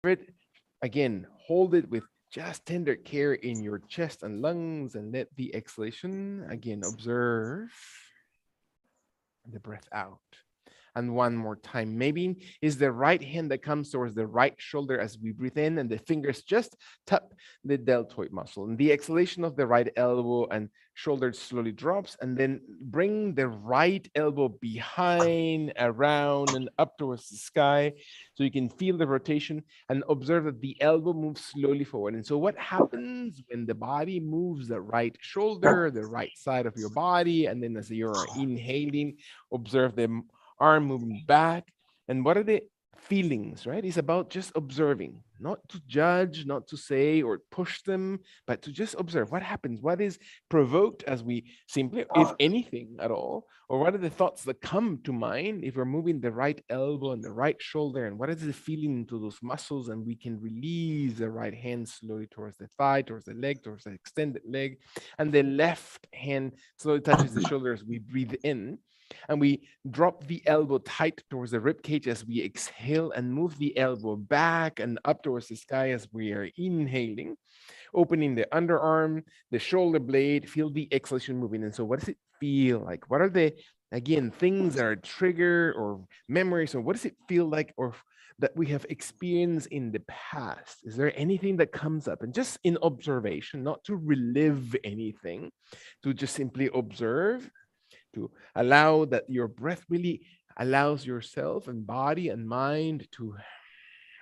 it. Again, hold it with just tender care in your chest and lungs and let the exhalation again observe the breath out. And one more time. Maybe is the right hand that comes towards the right shoulder as we breathe in, and the fingers just tap the deltoid muscle. And the exhalation of the right elbow and shoulder slowly drops, and then bring the right elbow behind, around, and up towards the sky. So you can feel the rotation and observe that the elbow moves slowly forward. And so, what happens when the body moves the right shoulder, the right side of your body, and then as you're inhaling, observe the arm moving back. And what are the feelings, right? It's about just observing, not to judge, not to say or push them, but to just observe what happens, what is provoked as we simply, if anything at all, or what are the thoughts that come to mind if we're moving the right elbow and the right shoulder, and what is the feeling into those muscles, and we can release the right hand slowly towards the thigh, towards the leg, towards the extended leg, and the left hand slowly touches the shoulder as we breathe in, and we drop the elbow tight towards the rib cage as we exhale and move the elbow back and up towards the sky as we are inhaling, opening the underarm, the shoulder blade, feel the exhalation moving. And so, what does it feel like? What are the, again, things that are trigger or memories, or what does it feel like, or that we have experienced in the past? Is there anything that comes up? And just in observation, not to relive anything, to just simply observe, to allow that your breath really allows yourself and body and mind to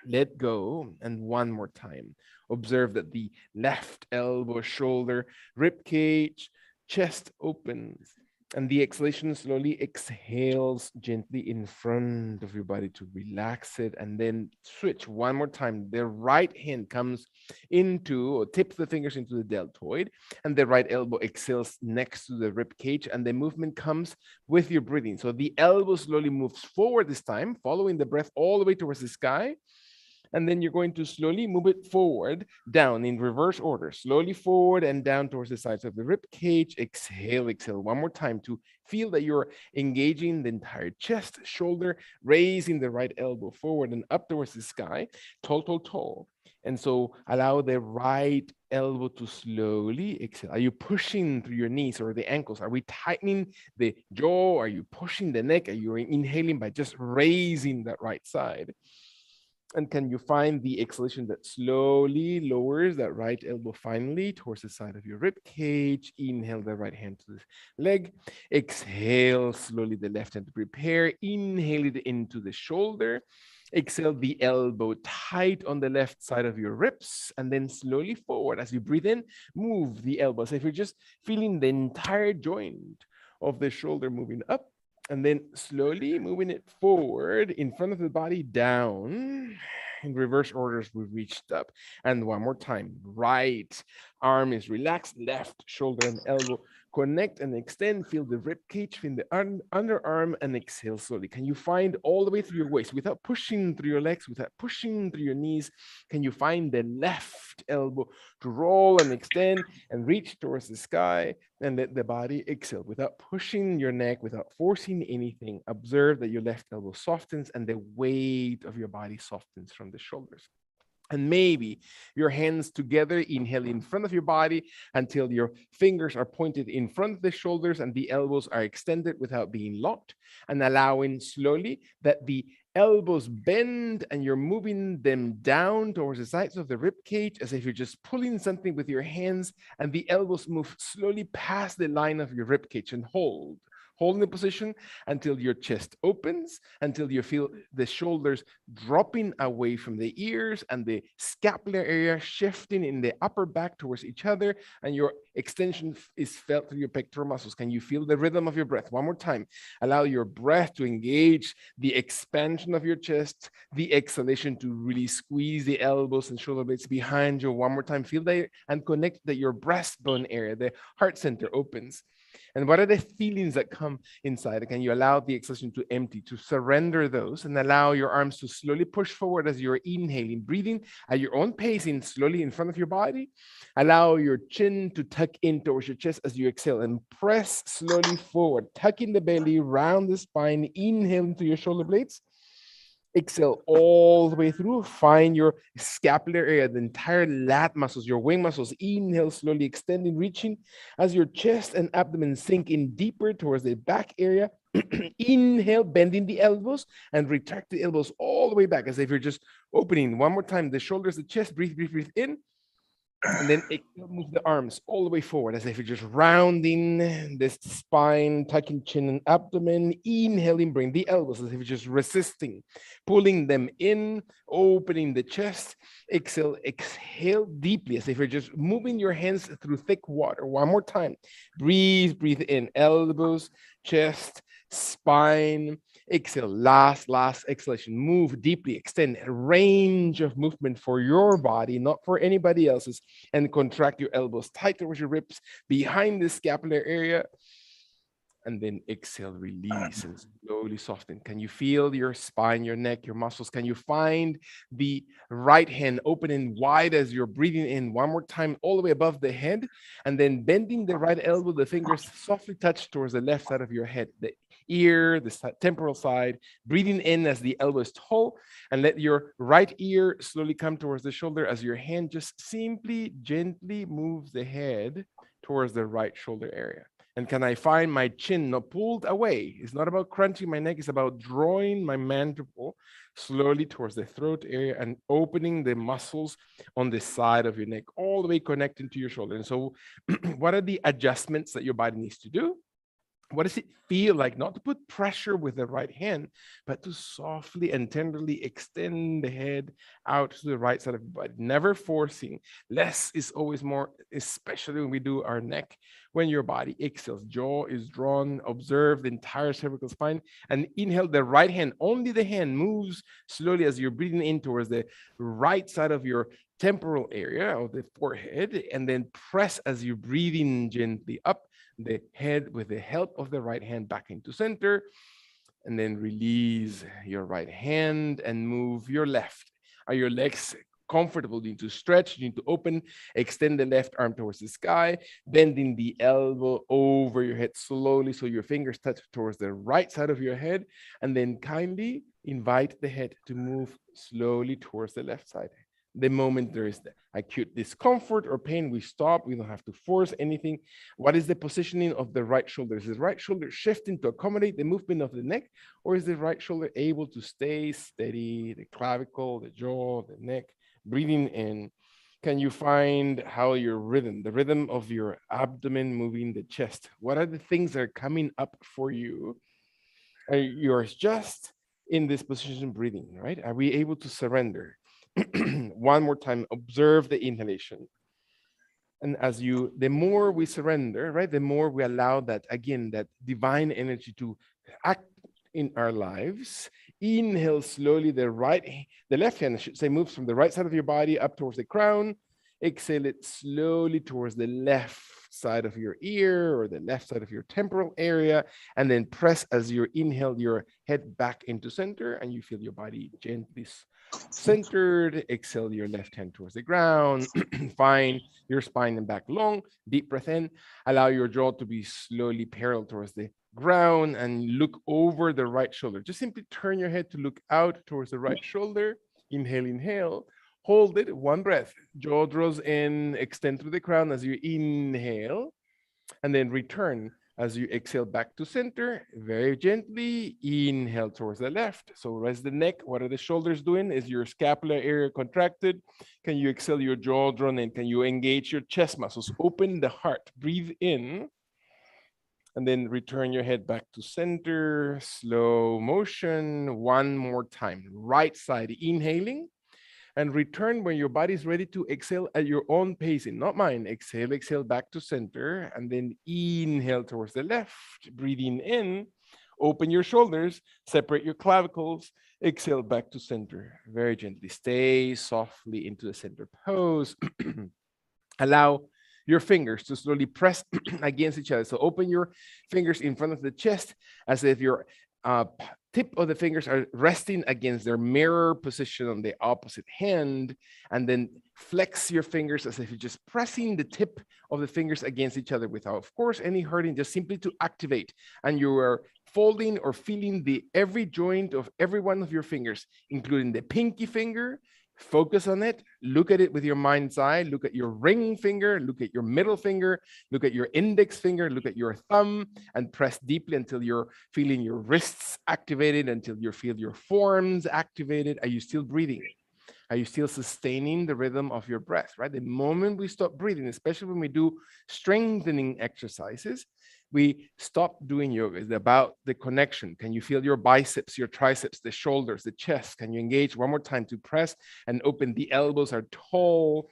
let go. And one more time, observe that the left elbow, shoulder, rib cage, chest opens, and the exhalation slowly exhales gently in front of your body to relax it. And then switch one more time. The right hand comes into or tips the fingers into the deltoid, and the right elbow exhales next to the rib cage, and the movement comes with your breathing. So the elbow slowly moves forward this time, following the breath all the way towards the sky, and then you're going to slowly move it forward, down in reverse order, slowly forward and down towards the sides of the rib cage. Exhale, exhale one more time to feel that you're engaging the entire chest, shoulder, raising the right elbow forward and up towards the sky, tall, tall, tall. And so allow the right elbow to slowly exhale. Are you pushing through your knees or the ankles? Are we tightening the jaw? Are you pushing the neck? Are you inhaling by just raising that right side? And can you find the exhalation that slowly lowers that right elbow finally towards the side of your rib cage? Inhale the right hand to the leg. Exhale slowly the left hand to prepare. Inhale it into the shoulder. Exhale the elbow tight on the left side of your ribs, and then slowly forward. As you breathe in, move the elbow. So if you're just feeling the entire joint of the shoulder moving up, and then slowly moving it forward in front of the body, down in reverse orders, we reached up. And one more time, right arm is relaxed, left shoulder and elbow connect and extend. Feel the rib cage, feel the underarm, and exhale slowly. Can you find all the way through your waist without pushing through your legs, without pushing through your knees? Can you find the left elbow to roll and extend and reach towards the sky, and let the body exhale without pushing your neck, without forcing anything? Observe that your left elbow softens and the weight of your body softens from the shoulders. And maybe your hands together, inhale in front of your body until your fingers are pointed in front of the shoulders and the elbows are extended without being locked, and allowing slowly that the elbows bend and you're moving them down towards the sides of the rib cage as if you're just pulling something with your hands, and the elbows move slowly past the line of your rib cage and hold. Hold in the position until your chest opens, until you feel the shoulders dropping away from the ears and the scapular area shifting in the upper back towards each other, and your extension is felt through your pectoral muscles. Can you feel the rhythm of your breath? One more time. Allow your breath to engage the expansion of your chest, the exhalation to really squeeze the elbows and shoulder blades behind you. One more time. Feel that and connect that your breastbone area, the heart center, opens. And what are the feelings that come inside? Can you allow the exhalation to empty, to surrender those, and allow your arms to slowly push forward as you're inhaling, breathing at your own pace in slowly in front of your body. Allow your chin to tuck in towards your chest as you exhale, and press slowly forward, tucking the belly, round the spine, inhale into your shoulder blades. Exhale all the way through. Find your scapular area, the entire lat muscles, your wing muscles. Inhale, slowly extending, reaching as your chest and abdomen sink in deeper towards the back area. Inhale, bending the elbows and retract the elbows all the way back as if you're just opening. One more time, the shoulders, the chest. Breathe, breathe, breathe in. And then move the arms all the way forward as if you're just rounding this spine, tucking chin and abdomen. Inhaling, bring the elbows as if you're just resisting, pulling them in, opening the chest. Exhale, exhale deeply as if you're just moving your hands through thick water. One more time. Breathe, breathe in, elbows, chest, spine. Exhale, last exhalation. Move deeply, extend a range of movement for your body, not for anybody else's. And contract your elbows tight towards your ribs behind the scapular area. And then exhale, release and slowly soften. Can you feel your spine, your neck, your muscles? Can you find the right hand open and wide as you're breathing in? One more time, all the way above the head. And then bending the right elbow, the fingers softly touch towards the left side of your head, the ear, the temporal side. Breathing in as the elbow is tall. And let your right ear slowly come towards the shoulder as your hand just simply, gently moves the head towards the right shoulder area. And can I find my chin not pulled away? It's not about crunching my neck, it's about drawing my mandible slowly towards the throat area and opening the muscles on the side of your neck, all the way connecting to your shoulder. And so, what are the adjustments that your body needs to do? What does it feel like? Not to put pressure with the right hand, but to softly and tenderly extend the head out to the right side of the body, never forcing. Less is always more, especially when we do our neck. When your body exhales, jaw is drawn, observe the entire cervical spine, and inhale the right hand. Only the hand moves slowly as you're breathing in towards the right side of your temporal area of the forehead, and then press as you're breathing gently up the head with the help of the right hand back into center, and then release your right hand and move your left. Are your legs comfortable? You need to stretch, you need to open, extend the left arm towards the sky, bending the elbow over your head slowly so your fingers touch towards the right side of your head, and then kindly invite the head to move slowly towards the left side. The moment there is the acute discomfort or pain, we stop. We don't have to force anything. What is the positioning of the right shoulder? Is the right shoulder shifting to accommodate the movement of the neck, or is the right shoulder able to stay steady? The clavicle, the jaw, the neck, breathing in. Can you find how your rhythm, the rhythm of your abdomen moving the chest? What are the things that are coming up for you? You're just in this position breathing, right? Are we able to surrender? One more time, observe the inhalation. And as you, the more we surrender, right, the more we allow that, again, that divine energy to act in our lives. Inhale slowly, the left hand, I should say, moves from the right side of your body up towards the crown. Exhale it slowly towards the left side of your ear or the left side of your temporal area, and then press as you inhale your head back into center, and you feel your body gently centered. Exhale your left hand towards the ground. Find your spine and back long. Deep breath in. Allow your jaw to be slowly parallel towards the ground and look over the right shoulder. Just simply turn your head to look out towards the right shoulder. Inhale, inhale. Hold it, one breath. Jaw draws in, extend through the crown as you inhale, and then return as you exhale back to center. Very gently inhale towards the left. So rest the neck. What are the shoulders doing? Is your scapular area contracted? Can you exhale your jaw drawn in? Can you engage your chest muscles? Open the heart. Breathe in. And then return your head back to center. Slow motion. One more time. Right side inhaling. And return when your body is ready to exhale at your own pacing, not mine. Exhale, exhale back to center, and then inhale towards the left. Breathing in, open your shoulders, separate your clavicles, exhale back to center. Very gently, stay softly into the center pose. Allow your fingers to slowly press against each other. So open your fingers in front of the chest as if you're tip of the fingers are resting against their mirror position on the opposite hand, and then flex your fingers as if you're just pressing the tip of the fingers against each other without, of course, any hurting, just simply to activate. And you are folding or feeling every joint of every one of your fingers, including the pinky finger. Focus on it, look at it with your mind's eye, look at your ring finger, look at your middle finger, look at your index finger, look at your thumb, and press deeply until you're feeling your wrists activated, until you feel your forearms activated. Are you still breathing? Are you still sustaining the rhythm of your breath, right? The moment we stop breathing, especially when we do strengthening exercises, we stop doing yoga. It's about the connection. Can you feel your biceps, your triceps, the shoulders, the chest? Can you engage one more time to press and open? The elbows are tall.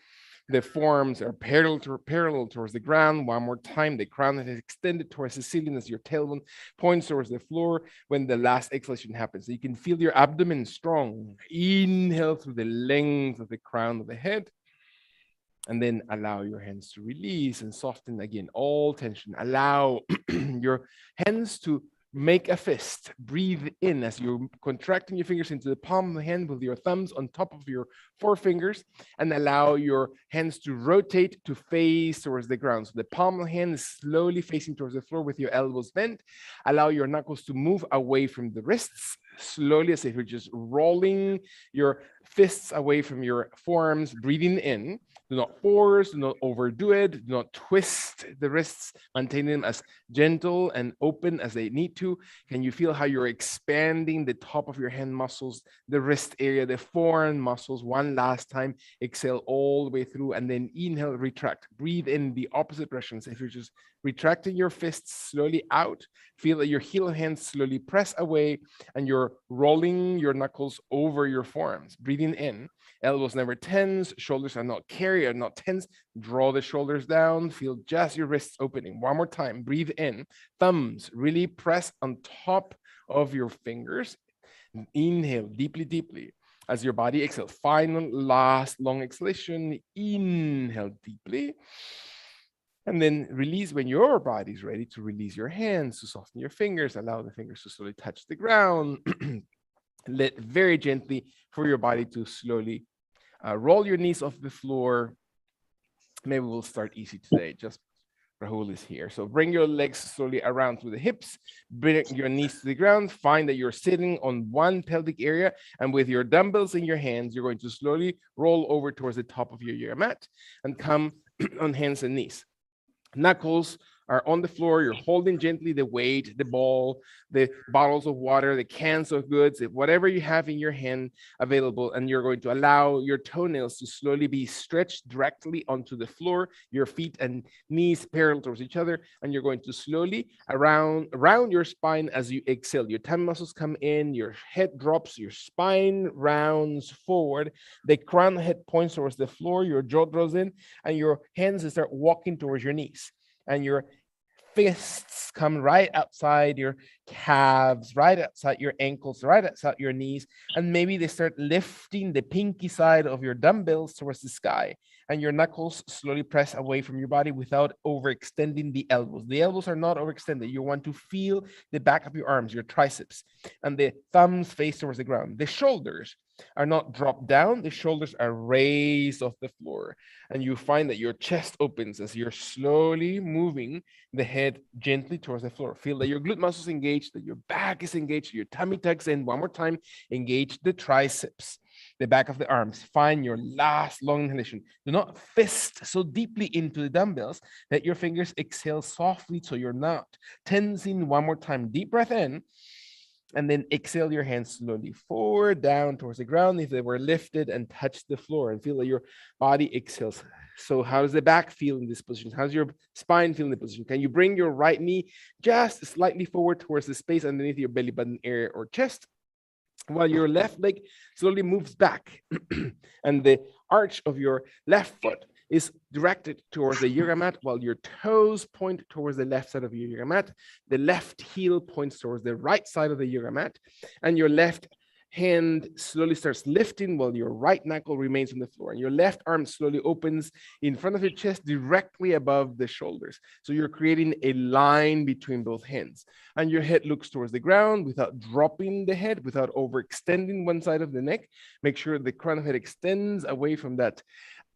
The forearms are parallel towards the ground. One more time. The crown is extended towards the ceiling as your tailbone points towards the floor when the last exhalation happens. So you can feel your abdomen strong. Inhale through the length of the crown of the head. And then allow your hands to release and soften again, all tension. Allow your hands to make a fist. Breathe in as you're contracting your fingers into the palm of the hand with your thumbs on top of your forefingers, and allow your hands to rotate to face towards the ground. So the palm of the hand is slowly facing towards the floor with your elbows bent. Allow your knuckles to move away from the wrists, slowly, as if you're just rolling your fists away from your forearms, breathing in. Do not force, do not overdo it, do not twist the wrists, maintain them as gentle and open as they need to. Can you feel how you're expanding the top of your hand muscles, the wrist area, the forearm muscles? One last time, exhale all the way through, and then inhale, retract. Breathe in the opposite direction. So if you're just retracting your fists slowly out, feel that your heel hands slowly press away, and you're rolling your knuckles over your forearms. Breathing in. Elbows never tense, shoulders are not carried, are not tense. Draw the shoulders down, feel just your wrists opening. One more time, breathe in. Thumbs really press on top of your fingers. Inhale deeply, deeply. As your body exhales, final, last long exhalation. Inhale deeply. And then release when your body's ready to release your hands, to soften your fingers, allow the fingers to slowly touch the ground. Let very gently for your body to slowly roll your knees off the floor. Maybe we'll start easy today. Just Rahul is here. So bring your legs slowly around through the hips, bring your knees to the ground. Find that you're sitting on one pelvic area, and with your dumbbells in your hands, you're going to slowly roll over towards the top of your yoga mat and come on hands and knees. Knuckles are on the floor. You're holding gently the weight, the ball, the bottles of water, the cans of goods, whatever you have in your hand available. And you're going to allow your toenails to slowly be stretched directly onto the floor, your feet and knees parallel towards each other. And you're going to slowly around your spine as you exhale. Your tummy muscles come in, your head drops, your spine rounds forward. The crown head points towards the floor, your jaw draws in, and your hands start walking towards your knees. And your fists come right outside your calves, right outside your ankles, right outside your knees. And maybe they start lifting the pinky side of your dumbbells towards the sky. And your knuckles slowly press away from your body without overextending the elbows. The elbows are not overextended. You want to feel the back of your arms, your triceps, and the thumbs face towards the ground. The shoulders are not dropped down. The shoulders are raised off the floor. And you find that your chest opens as you're slowly moving the head gently towards the floor. Feel that your glute muscles engaged, that your back is engaged, your tummy tucks in. One more time, engage the triceps, the back of the arms. Find your last long inhalation. Do not fist so deeply into the dumbbells that your fingers exhale softly so you're not tensing. One more time, deep breath in. And then exhale your hands slowly forward, down towards the ground if they were lifted, and touch the floor, and feel that your body exhales. So how does the back feel in this position? How's your spine feel in the position? Can you bring your right knee just slightly forward towards the space underneath your belly button area or chest, while your left leg slowly moves back and the arch of your left foot is directed towards the yoga mat, while your toes point towards the left side of your yoga mat. The left heel points towards the right side of the yoga mat, and your left Hand slowly starts lifting while your right knuckle remains on the floor, and your left arm slowly opens in front of your chest directly above the shoulders. So you're creating a line between both hands, and your head looks towards the ground without dropping the head, without overextending one side of the neck. Make sure the crown of head extends away from that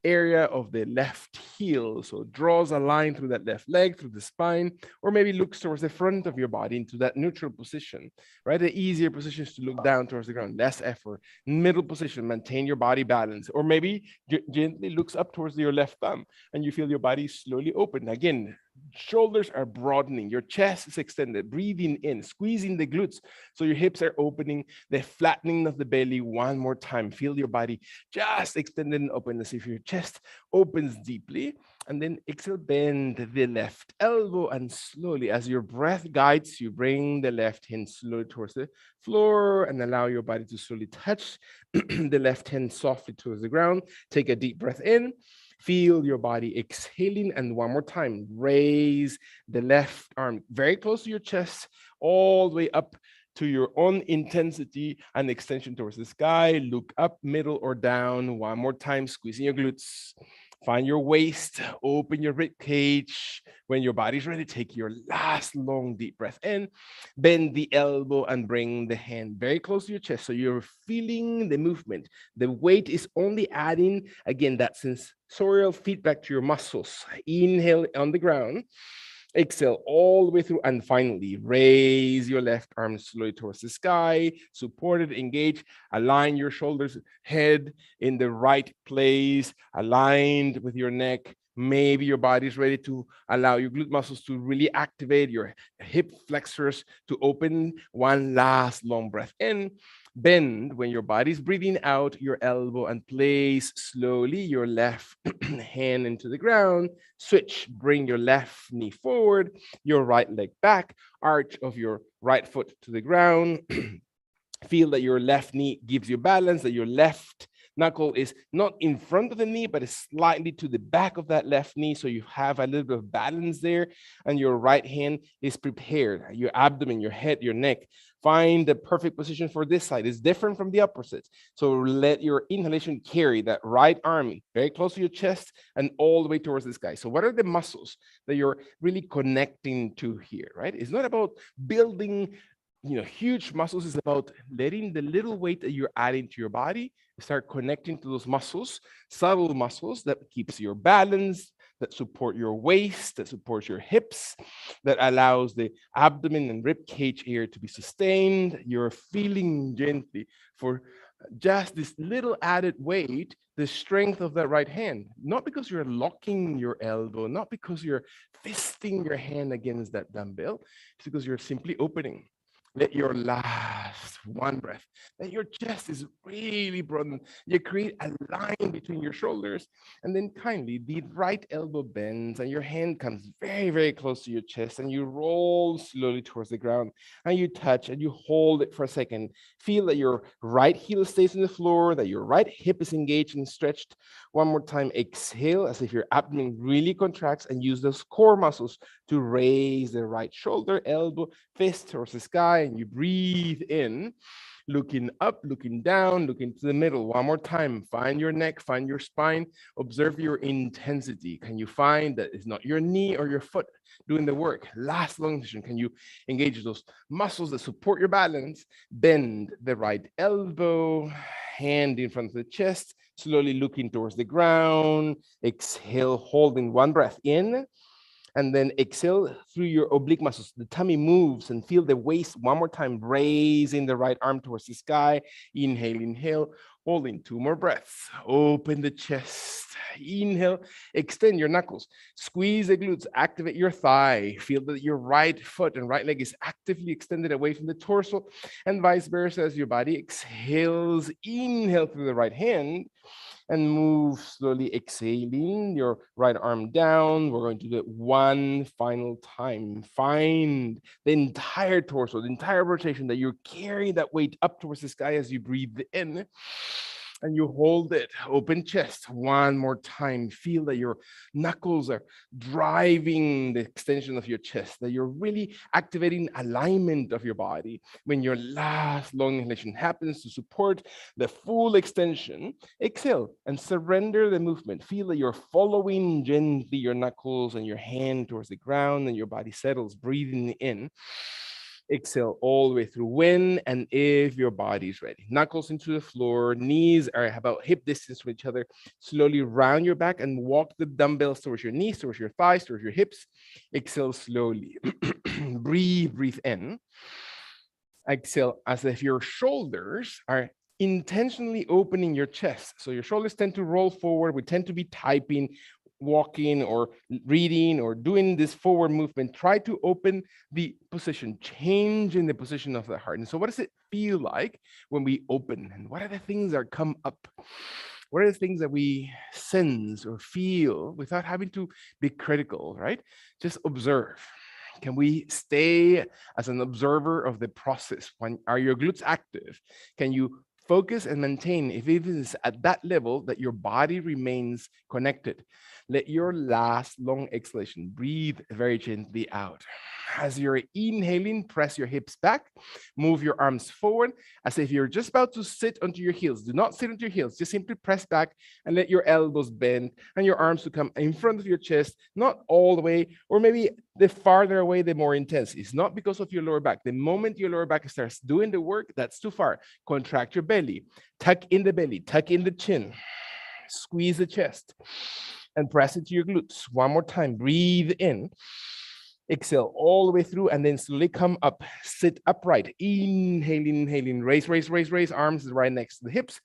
area of the left heel. So draws a line through that left leg, through the spine, or maybe looks towards the front of your body into that neutral position, right? The easier position is to look down towards the ground, less effort. Middle position, maintain your body balance, or maybe gently looks up towards your left thumb and you feel your body slowly open. Again, shoulders are broadening, your chest is extended, breathing in, squeezing the glutes so your hips are opening, the flattening of the belly. One more time, feel your body just extended and open as if your chest opens deeply. And then exhale, bend the left elbow, and slowly, as your breath guides you, bring the left hand slowly towards the floor and allow your body to slowly touch the left hand softly towards the ground. Take a deep breath in. Feel your body exhaling, and one more time, raise the left arm very close to your chest, all the way up to your own intensity and extension towards the sky. Look up, middle, or down. One more time, squeezing your glutes. Find your waist, open your rib cage. When your body's ready, take your last long deep breath in, bend the elbow and bring the hand very close to your chest. So you're feeling the movement. The weight is only adding, again, that sensorial feedback to your muscles. Inhale on the ground. Exhale all the way through, and finally raise your left arm slowly towards the sky, supported, engage, align your shoulders, head in the right place, aligned with your neck. Maybe your body's ready to allow your glute muscles to really activate, your hip flexors to open. One last long breath in. Bend when your body's breathing out your elbow, and place slowly your left hand into the ground. Switch, bring your left knee forward, your right leg back, arch of your right foot to the ground. Feel that your left knee gives you balance, that your left knuckle is not in front of the knee, but is slightly to the back of that left knee. So you have a little bit of balance there, and your right hand is prepared. Your abdomen, your head, your neck. Find the perfect position for this side. It's different from the opposite. So let your inhalation carry that right arm very close to your chest and all the way towards the sky. So what are the muscles that you're really connecting to here, right? It's not about building huge muscles. Is about letting the little weight that you're adding to your body start connecting to those muscles, subtle muscles that keeps your balance, that support your waist, that supports your hips, that allows the abdomen and rib cage area to be sustained. You're feeling gently for just this little added weight, the strength of that right hand, not because you're locking your elbow, not because you're fisting your hand against that dumbbell, it's because you're simply opening. Let your last one breath, that your chest is really broadened. You create a line between your shoulders, and then kindly the right elbow bends and your hand comes very, very close to your chest, and you roll slowly towards the ground, and you touch and you hold it for a second. Feel that your right heel stays on the floor, that your right hip is engaged and stretched. One more time, exhale as if your abdomen really contracts, and use those core muscles to raise the right shoulder, elbow, fist towards the sky, and you breathe in, looking up, looking down, looking to the middle. One more time, find your neck, find your spine, observe your intensity. Can you find that it's not your knee or your foot doing the work? Last long position, can you engage those muscles that support your balance? Bend the right elbow, hand in front of the chest, slowly looking towards the ground. Exhale, holding one breath in. And then exhale through your oblique muscles. The tummy moves, and feel the waist one more time, raising the right arm towards the sky. Inhale, inhale, holding two more breaths. Open the chest. Inhale, extend your knuckles. Squeeze the glutes, activate your thigh. Feel that your right foot and right leg is actively extended away from the torso, and vice versa as your body exhales. Inhale through the right hand, and move slowly, exhaling your right arm down. We're going to do it one final time. Find the entire torso, the entire rotation, that you're carrying that weight up towards the sky as you breathe in. And you hold it, open chest, one more time. Feel that your knuckles are driving the extension of your chest, that you're really activating alignment of your body. When your last long inhalation happens to support the full extension, exhale and surrender the movement. Feel that you're following gently your knuckles and your hand towards the ground, and your body settles, breathing in. Exhale all the way through when and if your body's ready. Knuckles into the floor, knees are about hip distance from each other. Slowly round your back and walk the dumbbells towards your knees, towards your thighs, towards your hips. Exhale slowly. Breathe in. Exhale as if your shoulders are intentionally opening your chest. So your shoulders tend to roll forward. We tend to be typing, walking, or reading, or doing this forward movement. Try to open the position, changing the position of the heart. And so what does it feel like when we open? And what are the things that come up? What are the things that we sense or feel without having to be critical, right? Just observe. Can we stay as an observer of the process? When are your glutes active? Can you focus and maintain, if it is at that level, that your body remains connected? Let your last long exhalation, breathe very gently out. As you're inhaling, press your hips back, move your arms forward as if you're just about to sit onto your heels. Do not sit onto your heels, just simply press back and let your elbows bend and your arms to come in front of your chest, not all the way, or maybe the farther away, the more intense. It's not because of your lower back. The moment your lower back starts doing the work, that's too far. Contract your belly, tuck in the belly, tuck in the chin, squeeze the chest, and press into your glutes. One more time, breathe in. Exhale all the way through, and then slowly come up, sit upright, inhaling, raise, arms right next to the hips.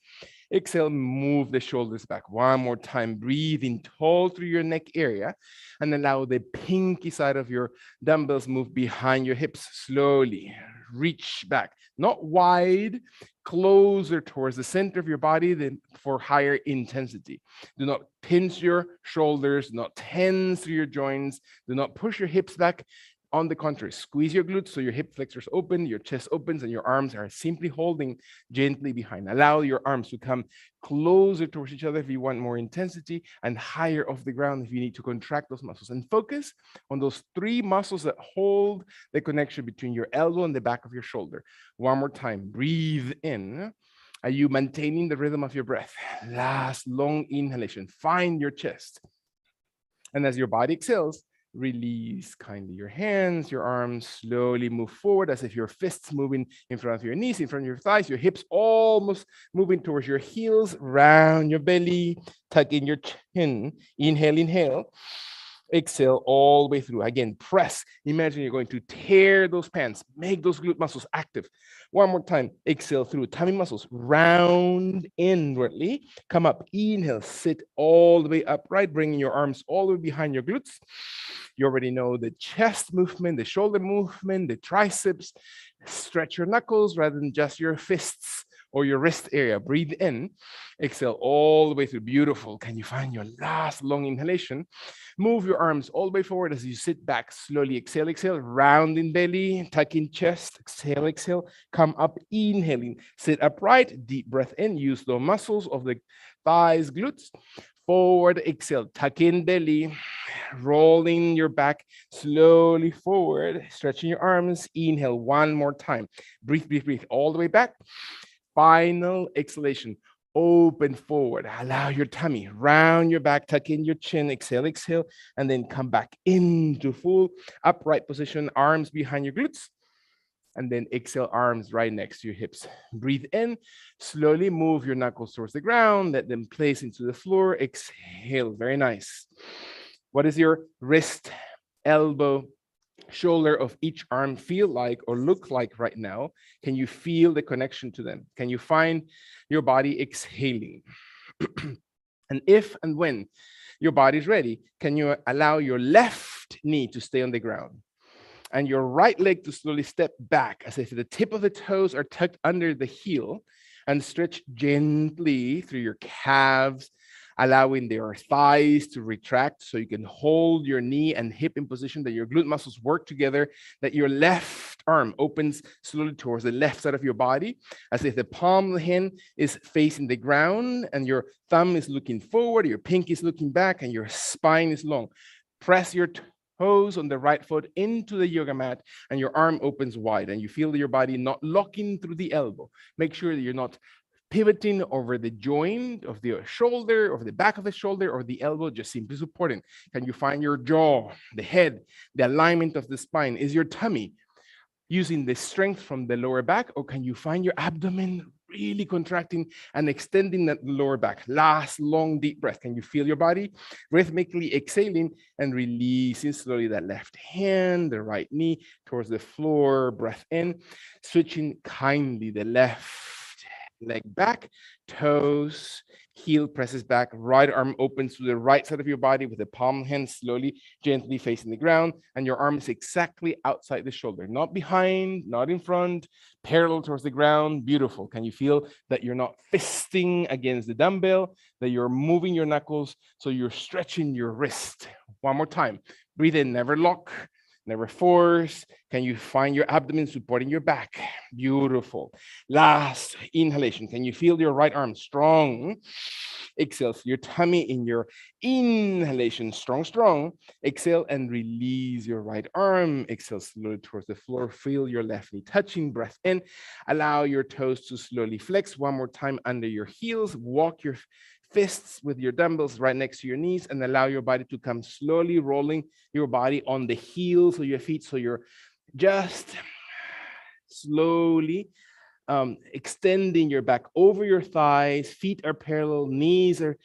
Exhale, move the shoulders back. One more time, breathe in tall through your neck area, and allow the pinky side of your dumbbells move behind your hips slowly. Reach back, not wide, closer towards the center of your body than for higher intensity. Do not pinch your shoulders, do not tense through your joints, do not push your hips back. On the contrary, squeeze your glutes so your hip flexors open, your chest opens, and your arms are simply holding gently behind. Allow your arms to come closer towards each other if you want more intensity, and higher off the ground if you need to contract those muscles. And focus on those three muscles that hold the connection between your elbow and the back of your shoulder. One more time, breathe in. Are you maintaining the rhythm of your breath? Last long inhalation, find your chest. And as your body exhales, release kindly your hands, your arms, slowly move forward as if your fists moving in front of your knees, in front of your thighs, your hips almost moving towards your heels, round your belly, tuck in your chin, inhale. Exhale all the way through. Again, press. Imagine you're going to tear those pants. Make those glute muscles active. One more time. Exhale through. Tummy muscles. Round inwardly. Come up. Inhale. Sit all the way upright, bringing your arms all the way behind your glutes. You already know the chest movement, the shoulder movement, the triceps. Stretch your knuckles rather than just your fists or your wrist area. Breathe in. Exhale all the way through. Beautiful. Can you find your last long inhalation? Move your arms all the way forward as you sit back. Slowly exhale, round in belly, tuck in chest, exhale, come up, inhaling. Sit upright, deep breath in, use the muscles of the thighs, glutes. Forward, exhale, tuck in belly, rolling your back slowly forward, stretching your arms, inhale one more time. Breathe, all the way back. Final exhalation. Open forward. Allow your tummy, round your back, tuck in your chin, exhale, and then come back into full upright position, arms behind your glutes, and then exhale, arms right next to your hips. Breathe in, slowly move your knuckles towards the ground, let them place into the floor, exhale, very nice. What is your wrist, elbow, shoulder of each arm feel like or look like right now? Can you feel the connection to them? Can you find your body exhaling? And if and when your body's ready, can you allow your left knee to stay on the ground and your right leg to slowly step back as if the tip of the toes are tucked under the heel, and stretch gently through your calves, allowing their thighs to retract so you can hold your knee and hip in position, that your glute muscles work together, that your left arm opens slowly towards the left side of your body, as if the palm of the hand is facing the ground and your thumb is looking forward, your pinky is looking back, and your spine is long. Press your toes on the right foot into the yoga mat, and your arm opens wide, and you feel your body not locking through the elbow. Make sure that you're not pivoting over the joint of the shoulder, over the back of the shoulder, or the elbow, just simply supporting. Can you find your jaw, the head, the alignment of the spine? Is your tummy using the strength from the lower back, or can you find your abdomen really contracting and extending that lower back? Last long deep breath. Can you feel your body rhythmically exhaling and releasing slowly that left hand, the right knee towards the floor, breath in, switching kindly the left leg back, toes, heel presses back, right arm opens to the right side of your body with the palm hand slowly, gently facing the ground, and your arm is exactly outside the shoulder, not behind, not in front, parallel towards the ground. Beautiful. Can you feel that you're not fisting against the dumbbell, that you're moving your knuckles, so you're stretching your wrist? One more time. Breathe in, never lock, never force. Can you find your abdomen supporting your back? Beautiful. Last inhalation. Can you feel your right arm strong? Exhale, so your tummy in your inhalation, strong, strong. Exhale and release your right arm. Exhale slowly towards the floor. Feel your left knee touching. Breath in. Allow your toes to slowly flex. One more time under your heels. Walk your fists with your dumbbells right next to your knees, and allow your body to come slowly rolling your body on the heels of your feet. So you're just slowly extending your back over your thighs. Feet are parallel, knees are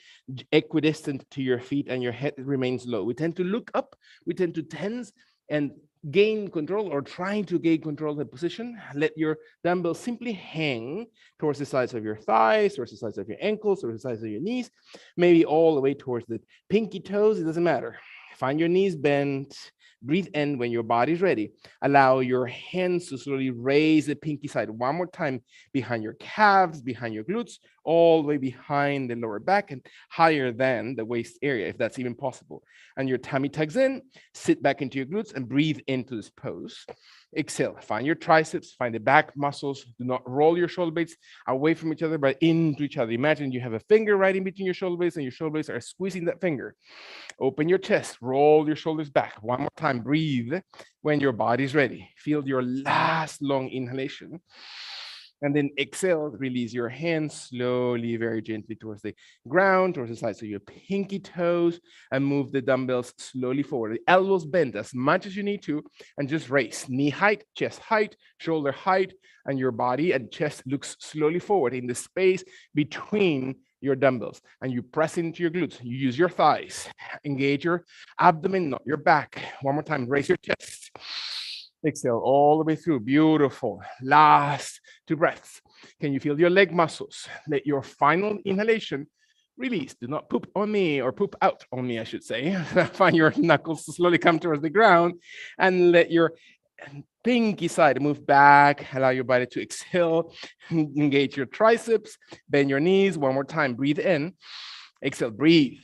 equidistant to your feet, and your head remains low. We tend to look up, we tend to tense and gain control, or trying to gain control of the position. Let your dumbbell simply hang towards the sides of your thighs, towards the sides of your ankles, towards the sides of your knees, maybe all the way towards the pinky toes. It doesn't matter. Find your knees bent. Breathe in when your body's ready. Allow your hands to slowly raise the pinky side one more time behind your calves, behind your glutes, all the way behind the lower back and higher than the waist area, if that's even possible. And your tummy tucks in, sit back into your glutes and breathe into this pose. Exhale, find your triceps, find the back muscles. Do not roll your shoulder blades away from each other, but into each other. Imagine you have a finger right in between your shoulder blades, and your shoulder blades are squeezing that finger. Open your chest, roll your shoulders back. One more time, breathe when your body's ready. Feel your last long inhalation. And then exhale, release your hands slowly, very gently towards the ground, towards the sides of your pinky toes, and move the dumbbells slowly forward. The elbows bend as much as you need to, and just raise. Knee height, chest height, shoulder height, and your body and chest looks slowly forward in the space between your dumbbells, and you press into your glutes. You use your thighs. Engage your abdomen, not your back. One more time, raise your chest. Exhale all the way through. Beautiful. Last 2 breaths. Can you feel your leg muscles? Let your final inhalation release. Do not poop on me, or poop out on me, I should say. Find your knuckles to slowly come towards the ground, and let your pinky side move back. Allow your body to exhale. Engage your triceps. Bend your knees. One more time. Breathe in. Exhale. Breathe.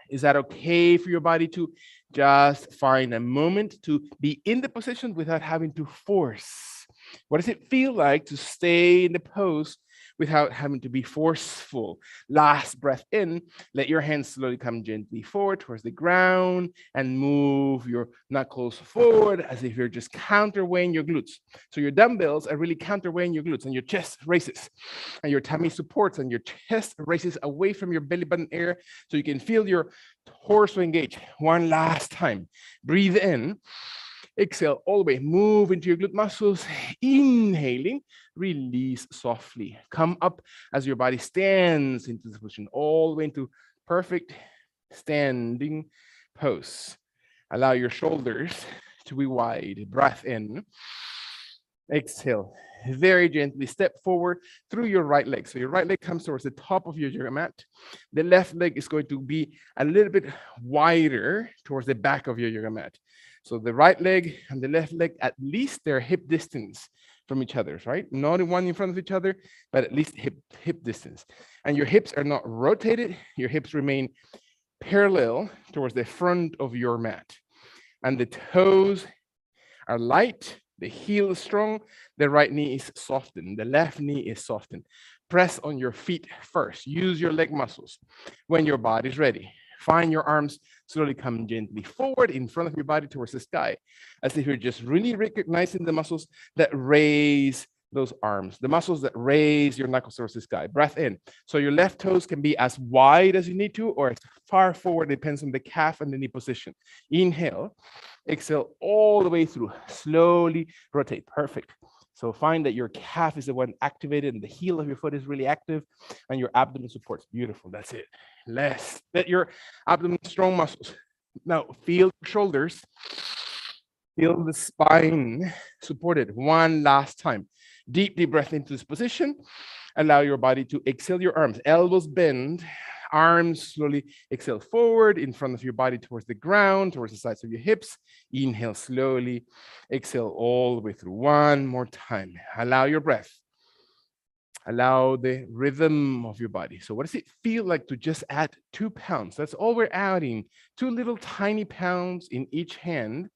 Is that okay for your body to just find a moment to be in the position without having to force? What does it feel like to stay in the pose without having to be forceful? Last breath in. Let your hands slowly come gently forward towards the ground, and move your knuckles forward as if you're just counterweighing your glutes. So your dumbbells are really counterweighing your glutes, and your chest raises, and your tummy supports, and your chest raises away from your belly button area, so you can feel your torso engage. One last time. Breathe in. Exhale all the way. Move into your glute muscles. Inhaling. Release softly. Come up as your body stands into this position, all the way into perfect standing pose. Allow your shoulders to be wide. Breath in. Exhale. Very gently step forward through your right leg. So your right leg comes towards the top of your yoga mat. The left leg is going to be a little bit wider towards the back of your yoga mat. So the right leg and the left leg, at least they're hip distance from each other, right? Not one in front of each other, but at least hip distance. And your hips are not rotated. Your hips remain parallel towards the front of your mat. And the toes are light The heel is strong, the right knee is softened, the left knee is softened. Press on your feet first. Use your leg muscles. When your body's ready, find your arms slowly come gently forward in front of your body towards the sky, as if you're just really recognizing the muscles that raise those arms, the muscles that raise your knuckles towards the sky. Breath in. So your left toes can be as wide as you need to or as far forward, depends on the calf and the knee position. Inhale, exhale all the way through. Slowly rotate. Perfect. So find that your calf is the one activated and the heel of your foot is really active and your abdomen supports. Beautiful. That's it. Let your abdomen strong muscles. Now feel your shoulders. Feel the spine supported. One last time. Deep breath into this position. Allow your body to exhale your arms. Elbows bend. Arms slowly exhale forward in front of your body towards the ground, towards the sides of your hips. Inhale slowly. Exhale all the way through. One more time. Allow your breath. Allow the rhythm of your body. So what does it feel like to just add 2 pounds? That's all we're adding. 2 little tiny pounds in each hand.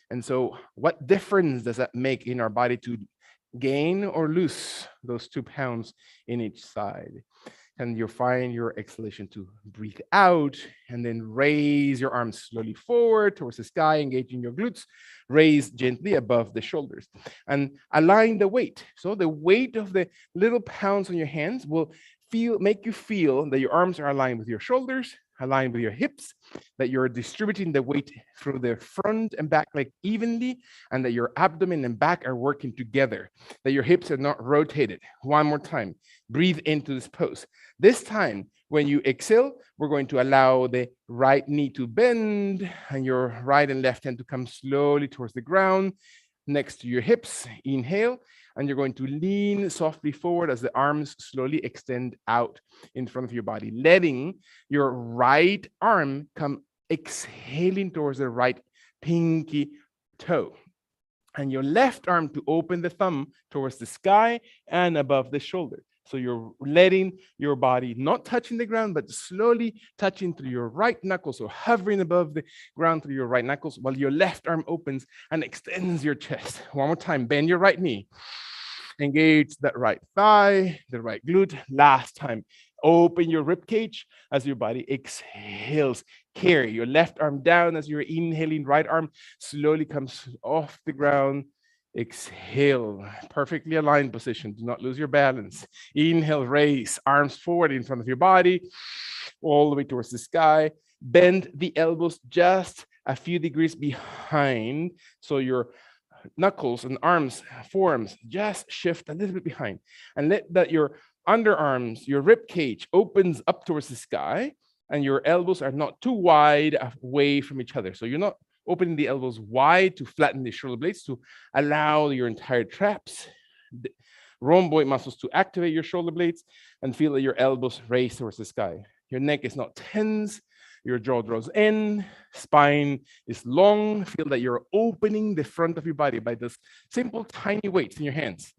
And so what difference does that make in our body to gain or lose those 2 pounds in each side? And you'll find your exhalation to breathe out and then raise your arms slowly forward towards the sky, engaging your glutes, raise gently above the shoulders and align the weight. So the weight of the little pounds on your hands will make you feel that your arms are aligned with your shoulders, aligned with your hips, that you're distributing the weight through the front and back leg evenly, and that your abdomen and back are working together, that your hips are not rotated. One more time. Breathe into this pose. This time, when you exhale, we're going to allow the right knee to bend and your right and left hand to come slowly towards the ground next to your hips. Inhale, and you're going to lean softly forward as the arms slowly extend out in front of your body, letting your right arm come exhaling towards the right pinky toe, and your left arm to open the thumb towards the sky and above the shoulder. So you're letting your body not touching the ground, but slowly touching through your right knuckles, or hovering above the ground through your right knuckles, while your left arm opens and extends your chest. One more time, bend your right knee. Engage that right thigh, the right glute. Last time, open your rib cage as your body exhales. Carry your left arm down as you're inhaling. Right arm slowly comes off the ground. Exhale, perfectly aligned position. Do not lose your balance. Inhale, raise arms forward in front of your body, all the way towards the sky. Bend the elbows just a few degrees behind, so your knuckles and arms, forearms, just shift a little bit behind, and let that your underarms, your rib cage opens up towards the sky, and your elbows are not too wide away from each other. So you're not opening the elbows wide to flatten the shoulder blades, to allow your entire traps, the rhomboid muscles to activate your shoulder blades, and feel that your elbows raise towards the sky. Your neck is not tense. Your jaw draws in, spine is long. Feel that you're opening the front of your body by those simple tiny weights in your hands.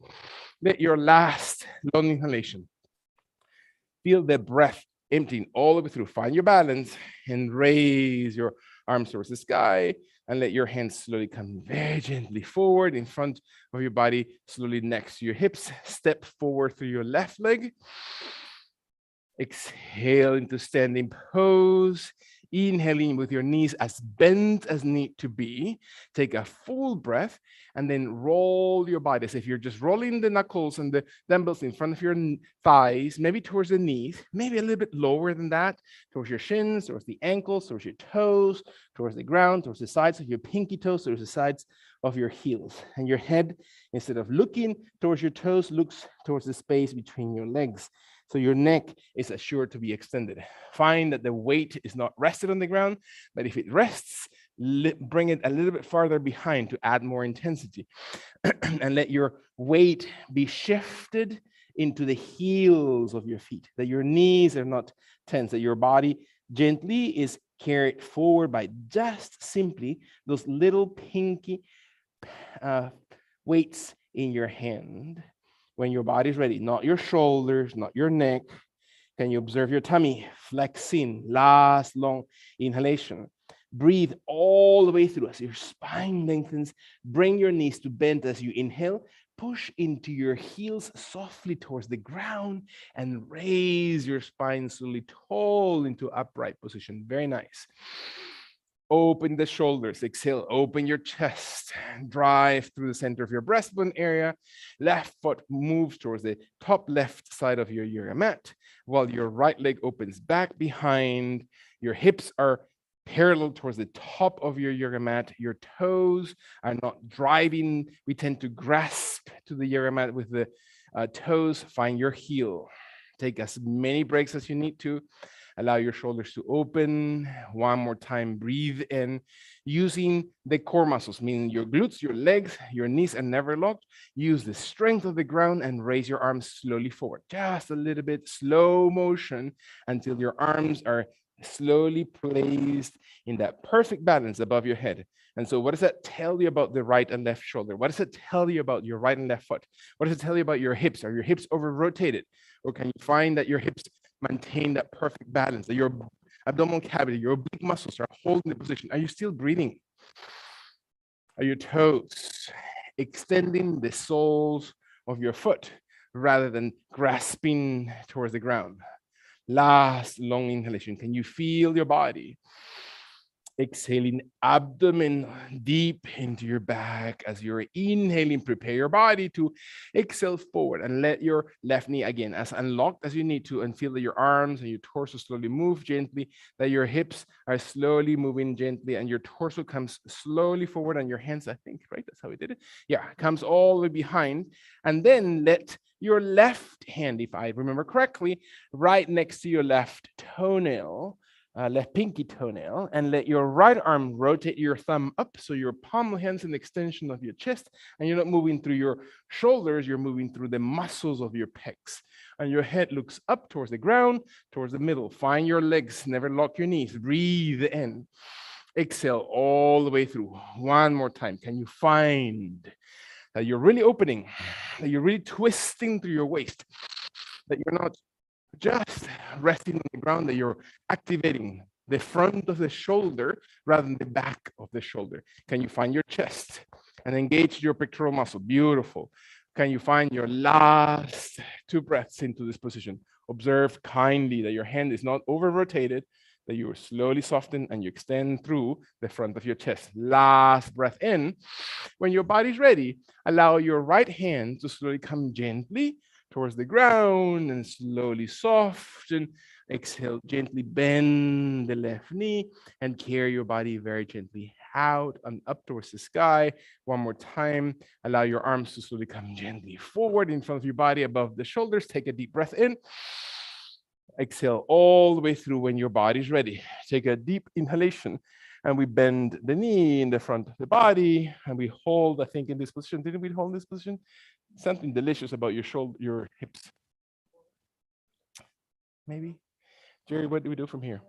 Let your last long inhalation. Feel the breath emptying all the way through. Find your balance and raise your arms towards the sky, and let your hands slowly come very gently forward in front of your body, slowly next to your hips. Step forward through your left leg. Exhale into standing pose. Inhaling with your knees as bent as need to be. Take a full breath and then roll your body as if you're just rolling the knuckles and the dumbbells in front of your thighs, maybe towards the knees, maybe a little bit lower than that, towards your shins, towards the ankles, towards your toes, towards the ground, towards the sides of your pinky toes, towards the sides of your heels. And your head, instead of looking towards your toes, looks towards the space between your legs. So your neck is assured to be extended. Find that the weight is not rested on the ground, but if it rests, bring it a little bit farther behind to add more intensity. And let your weight be shifted into the heels of your feet, that your knees are not tense, that your body gently is carried forward by just simply those little pinky weights in your hand. When your body's ready, not your shoulders, not your neck, can you observe your tummy flexing? Last long inhalation. Breathe all the way through as your spine lengthens. Bring your knees to bend as you inhale. Push into your heels softly towards the ground and raise your spine slowly tall into upright position. Very nice. Open the shoulders. Exhale, open your chest. Drive through the center of your breastbone area. Left foot moves towards the top left side of your yoga mat, while your right leg opens back behind. Your hips are parallel towards the top of your yoga mat. Your toes are not driving. We tend to grasp to the yoga mat with the toes. Find your heel. Take as many breaks as you need to. Allow your shoulders to open. One more time, breathe in. Using the core muscles, meaning your glutes, your legs, your knees are never locked. Use the strength of the ground and raise your arms slowly forward. Just a little bit, slow motion until your arms are slowly placed in that perfect balance above your head. And so what does that tell you about the right and left shoulder? What does it tell you about your right and left foot? What does it tell you about your hips? Are your hips over rotated? Or can you find that your hips maintain that perfect balance, that your abdominal cavity, your oblique muscles are holding the position? Are you still breathing? Are your toes extending the soles of your foot rather than grasping towards the ground? Last long inhalation. Can you feel your body? Exhaling, abdomen deep into your back. As you're inhaling, prepare your body to exhale forward and let your left knee again as unlocked as you need to, and feel that your arms and your torso slowly move gently, that your hips are slowly moving gently, and your torso comes slowly forward, and your hands, I think, right? That's how we did it. Yeah, comes all the way behind. And then let your left hand, if I remember correctly, right next to your left toenail, left pinky toenail, and let your right arm rotate your thumb up so your palm of the hand's an extension of your chest, and you're not moving through your shoulders, you're moving through the muscles of your pecs. And your head looks up towards the ground, towards the middle. Find your legs, never lock your knees. Breathe in. Exhale all the way through. One more time. Can you find that you're really opening, that you're really twisting through your waist, that you're not just resting on the ground, that you're activating the front of the shoulder rather than the back of the shoulder? Can you find your chest and engage your pectoral muscle? Beautiful. Can you find your last 2 breaths into this position? Observe kindly that your hand is not over rotated, that you slowly soften and you extend through the front of your chest. Last breath in. When your body's ready, allow your right hand to slowly come gently towards the ground and slowly soften. Exhale, gently bend the left knee and carry your body very gently out and up towards the sky. One more time. Allow your arms to slowly come gently forward in front of your body above the shoulders. Take a deep breath in. Exhale all the way through. When your body's ready, take a deep inhalation, and we bend the knee in the front of the body, and we hold, I think, in this position. Didn't we hold this position? Something delicious about your shoulder, your hips. Maybe. Jerry, what do we do from here?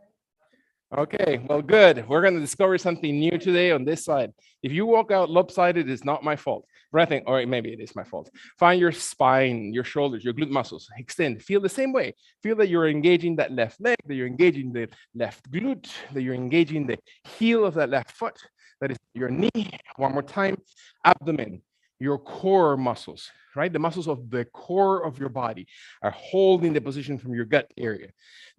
Okay, well, good. We're going to discover something new today on this side. If you walk out lopsided, it's not my fault. Breathing, or maybe it is my fault. Find your spine, your shoulders, your glute muscles. Extend. Feel the same way. Feel that you're engaging that left leg, that you're engaging the left glute, that you're engaging the heel of that left foot, that is your knee. One more time. Abdomen, your core muscles, right? The muscles of the core of your body are holding the position from your gut area.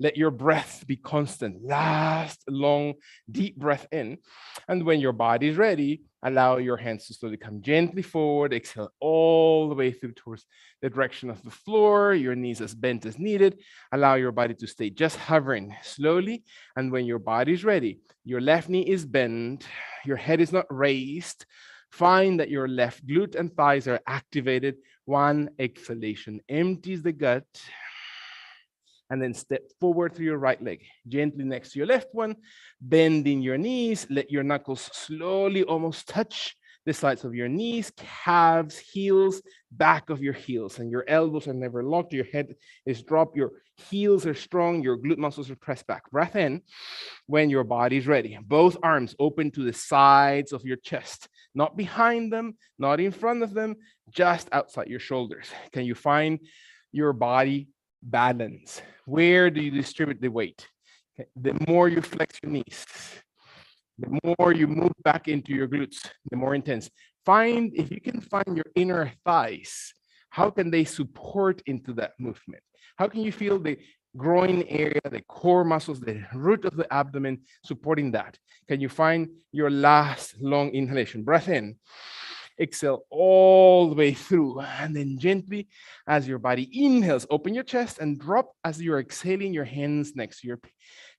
Let your breath be constant. Last long, deep breath in. And when your body is ready, allow your hands to slowly come gently forward. Exhale all the way through towards the direction of the floor. Your knees as bent as needed. Allow your body to stay just hovering slowly. And when your body is ready, your left knee is bent. Your head is not raised. Find that your left glute and thighs are activated. One exhalation empties the gut. And then step forward through your right leg, gently next to your left one, bending your knees. Let your knuckles slowly almost touch the sides of your knees, calves, heels, back of your heels, and your elbows are never locked. Your head is dropped. Your heels are strong. Your glute muscles are pressed back. Breath in when your body's ready. Both arms open to the sides of your chest, not behind them, not in front of them, just outside your shoulders. Can you find your body balance? Where do you distribute the weight? Okay. The more you flex your knees, The more you move back into your glutes, the more intense. Find, if you can find your inner thighs, how can they support into that movement? How can you feel the groin area, the core muscles, the root of the abdomen supporting that? Can you find your last long inhalation? Breath in, exhale all the way through, and then gently, as your body inhales, open your chest and drop as you're exhaling your hands next to your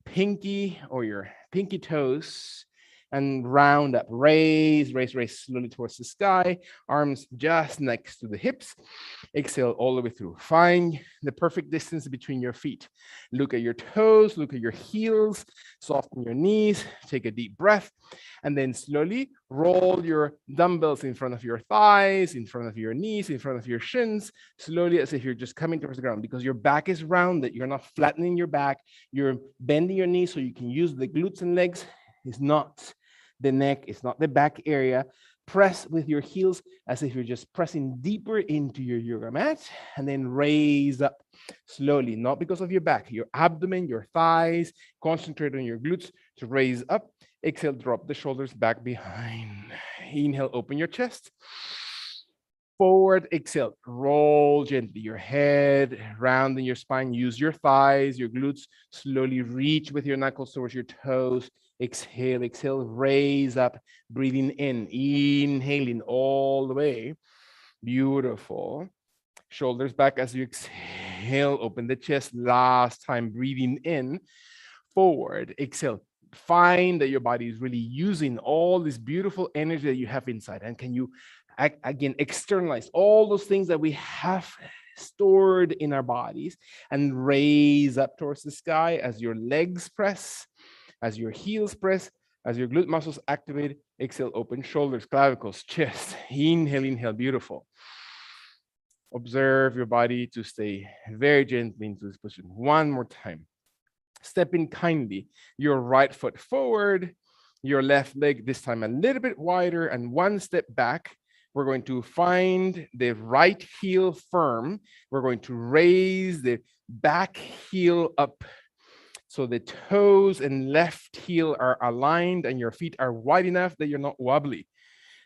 pinky or your pinky toes, and round up, raise, raise, raise slowly towards the sky, arms just next to the hips. Exhale all the way through. Find the perfect distance between your feet. Look at your toes, look at your heels, soften your knees, take a deep breath, and then slowly roll your dumbbells in front of your thighs, in front of your knees, in front of your shins, slowly as if you're just coming towards the ground, because your back is rounded. You're not flattening your back. You're bending your knees so you can use the glutes and legs. It's not the neck, it's not the back area. Press with your heels as if you're just pressing deeper into your yoga mat, and then raise up slowly, not because of your back, your abdomen, your thighs. Concentrate on your glutes to raise up. Exhale, drop the shoulders back behind. Inhale, open your chest. Forward, exhale, roll gently your head, round in your spine. Use your thighs, your glutes. Slowly reach with your knuckles towards your toes. Exhale, exhale, raise up, breathing in, inhaling all the way. Beautiful. Shoulders back as you exhale, open the chest. Last time, breathing in, forward, exhale. Find that your body is really using all this beautiful energy that you have inside. And can you, again, externalize all those things that we have stored in our bodies and raise up towards the sky as your legs press, as your heels press, as your glute muscles activate. Exhale, open shoulders, clavicles, chest. Inhale, inhale, beautiful. Observe your body to stay very gently into this position. One more time. Step in kindly, your right foot forward, your left leg this time a little bit wider, and one step back. We're going to find the right heel firm. We're going to raise the back heel up so the toes and left heel are aligned and your feet are wide enough that you're not wobbly,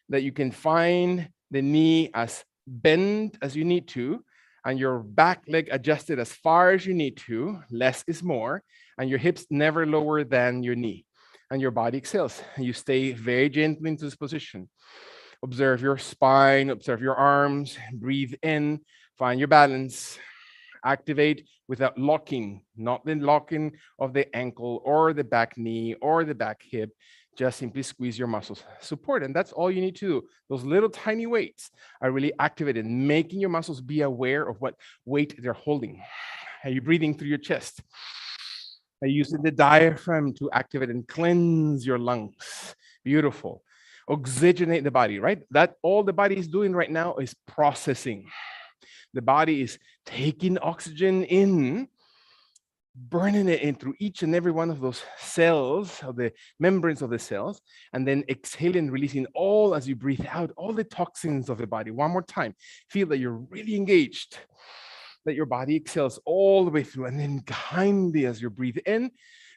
that you can find the knee as bent as you need to, and your back leg adjusted as far as you need to. Less is more, and your hips never lower than your knee, and your body exhales. And you stay very gently into this position. Observe your spine, observe your arms, breathe in, find your balance. Activate without locking, not the locking of the ankle or the back knee or the back hip. Just simply squeeze your muscles, support, and that's all you need to do. Those little tiny weights are really activated, making your muscles be aware of what weight they're holding. Are you breathing through your chest? Are you using the diaphragm to activate and cleanse your lungs? Beautiful. Oxygenate the body, right? That all the body is doing right now is processing. The body is taking oxygen in, burning it in through each and every one of those cells, of the membranes of the cells, and then exhaling, releasing all as you breathe out, all the toxins of the body. One more time. Feel that you're really engaged, that your body exhales all the way through, and then kindly as you breathe in,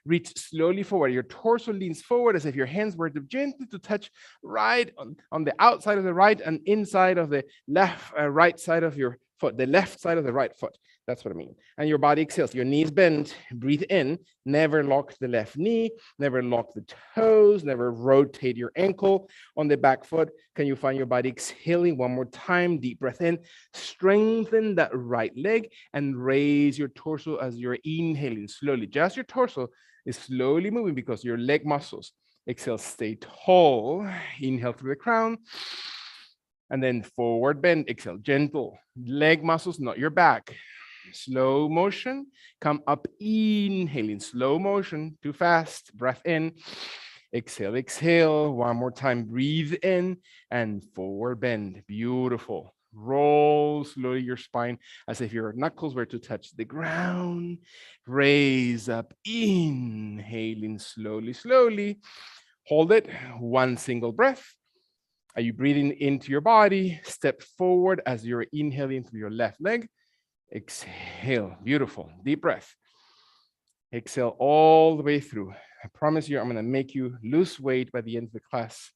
reach slowly forward. Your torso leans forward as if your hands were gently to touch right on the outside of the right and inside of the left, right side of your foot, the left side of the right foot. That's what I mean. And your body exhales. Your knees bend. Breathe in. Never lock the left knee. Never lock the toes. Never rotate your ankle on the back foot. Can you find your body exhaling one more time? Deep breath in. Strengthen that right leg and raise your torso as you're inhaling slowly. Just your torso is slowly moving because your leg muscles. Exhale, stay tall. Inhale through the crown. And then forward bend. Exhale, gentle. Leg muscles, not your back. Slow motion. Come up, inhaling. Slow motion. Too fast. Breath in. Exhale, exhale. One more time. Breathe in and forward bend. Beautiful. Roll slowly your spine as if your knuckles were to touch the ground. Raise up, inhaling slowly, slowly. Hold it. One single breath. Are you breathing into your body? Step forward as you're inhaling through your left leg. Exhale. Beautiful. Deep breath. Exhale all the way through. I promise you, I'm going to make you lose weight by the end of the class,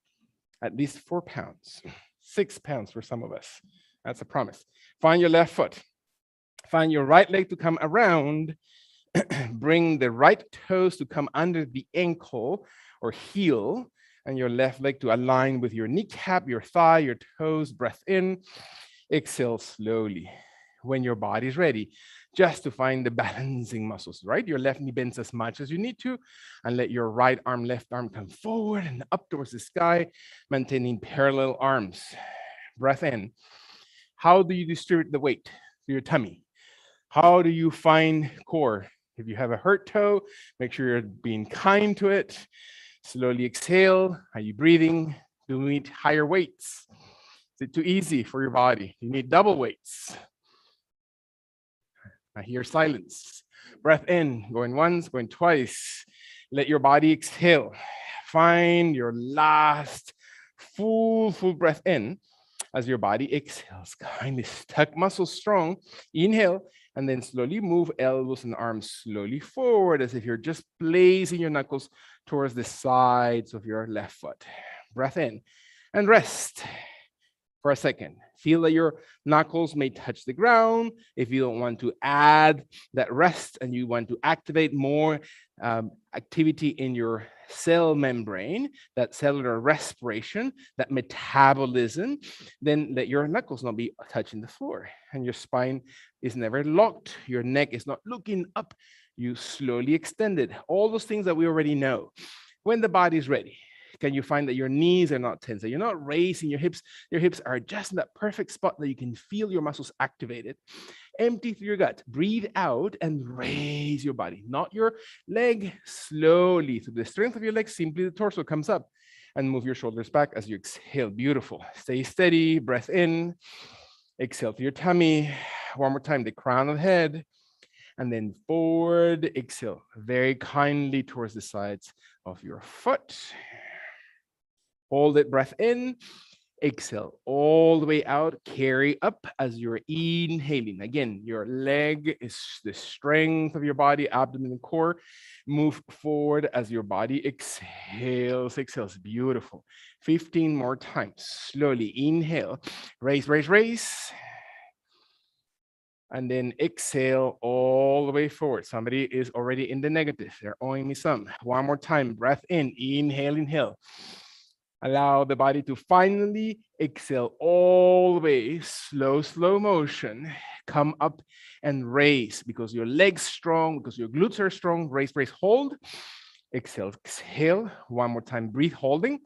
at least 4 pounds, 6 pounds for some of us. That's a promise. Find your left foot. Find your right leg to come around. Bring the right toes to come under the ankle or heel, and your left leg to align with your kneecap, your thigh, your toes. Breath in. Exhale slowly. When your body's ready, just to find the balancing muscles, right? Your left knee bends as much as you need to, and let your right arm, left arm come forward and up towards the sky, maintaining parallel arms. Breath in. How do you distribute the weight to your tummy? How do you find core? If you have a hurt toe, make sure you're being kind to it. Slowly exhale. Are you breathing? Do you need higher weights? Is it too easy for your body? You need double weights. I hear silence. Breath in, going once, going twice. Let your body exhale. Find your last full breath in as your body exhales. Kindly tuck muscles strong. Inhale, and then slowly move elbows and arms slowly forward as if you're just placing your knuckles towards the sides of your left foot. Breath in and rest for a second. Feel that your knuckles may touch the ground. If you don't want to add that rest and you want to activate more activity in your cell membrane, that cellular respiration, that metabolism, then let your knuckles not be touching the floor. And your spine is never locked. Your neck is not looking up. You slowly extend it. All those things that we already know. When the body is ready, can you find that your knees are not tense, that you're not raising your hips? Your hips are just in that perfect spot that you can feel your muscles activated. Empty through your gut. Breathe out and raise your body, not your leg. Slowly, through the strength of your legs, simply the torso comes up, and move your shoulders back as you exhale. Beautiful. Stay steady. Breath in. Exhale to your tummy. One more time, the crown of the head. And then forward. Exhale very kindly towards the sides of your foot. Hold it, breath in, exhale all the way out, carry up as you're inhaling. Again, your leg is the strength of your body, abdomen and core. Move forward as your body exhales, exhales. Beautiful. 15 more times. Slowly inhale, raise, raise, raise. And then exhale all the way forward. Somebody is already in the negative. They're owing me some. One more time, breath in, inhale, inhale. Allow the body to finally exhale all the way, slow motion. Come up and raise because your legs strong, because your glutes are strong. Raise, raise, hold. Exhale, exhale. One more time, breathe, holding.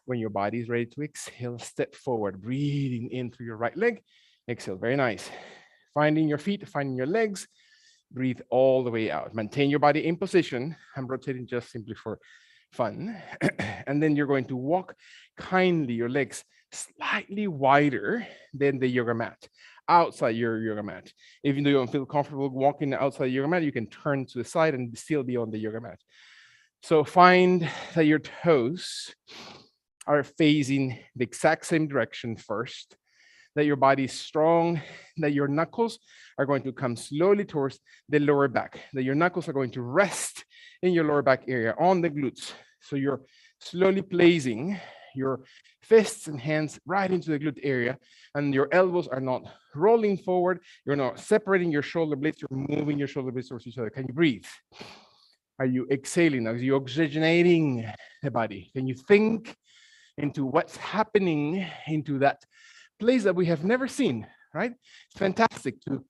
When your body is ready to exhale, step forward, breathing in through your right leg. Exhale, very nice. Finding your feet, finding your legs. Breathe all the way out. Maintain your body in position. I'm rotating just simply for fun. And then you're going to walk kindly, your legs slightly wider than the yoga mat, outside your yoga mat. Even though you don't feel comfortable walking outside the yoga mat, you can turn to the side and still be on the yoga mat. So find that your toes are facing the exact same direction first, that your body is strong, that your knuckles are going to come slowly towards the lower back, that your knuckles are going to rest in your lower back area on the glutes. So you're slowly placing your fists and hands right into the glute area, and your elbows are not rolling forward. You're not separating your shoulder blades. You're moving your shoulder blades towards each other. Can you breathe? Are you exhaling? Are you oxygenating the body? Can you think into what's happening into that place that we have never seen, right? It's fantastic to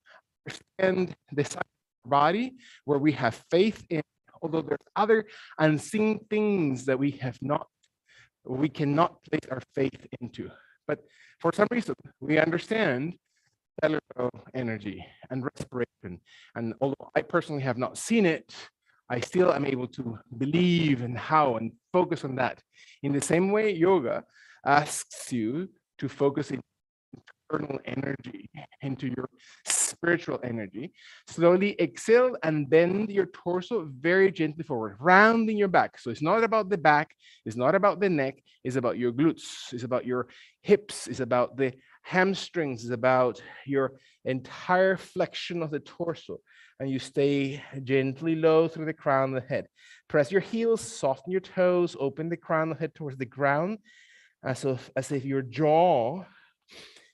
understand the side of our body where we have faith in, although there's other unseen things that we cannot place our faith into. But for some reason, we understand cellular energy and respiration. And although I personally have not seen it, I still am able to believe in how and focus on that. In the same way, yoga asks you to focus in internal energy, into your spiritual energy. Slowly exhale and bend your torso very gently forward, rounding your back. So it's not about the back, it's not about the neck, it's about your glutes, it's about your hips, it's about the hamstrings, it's about your entire flexion of the torso. And you stay gently low through the crown of the head. Press your heels, soften your toes, open the crown of the head towards the ground, as if your jaw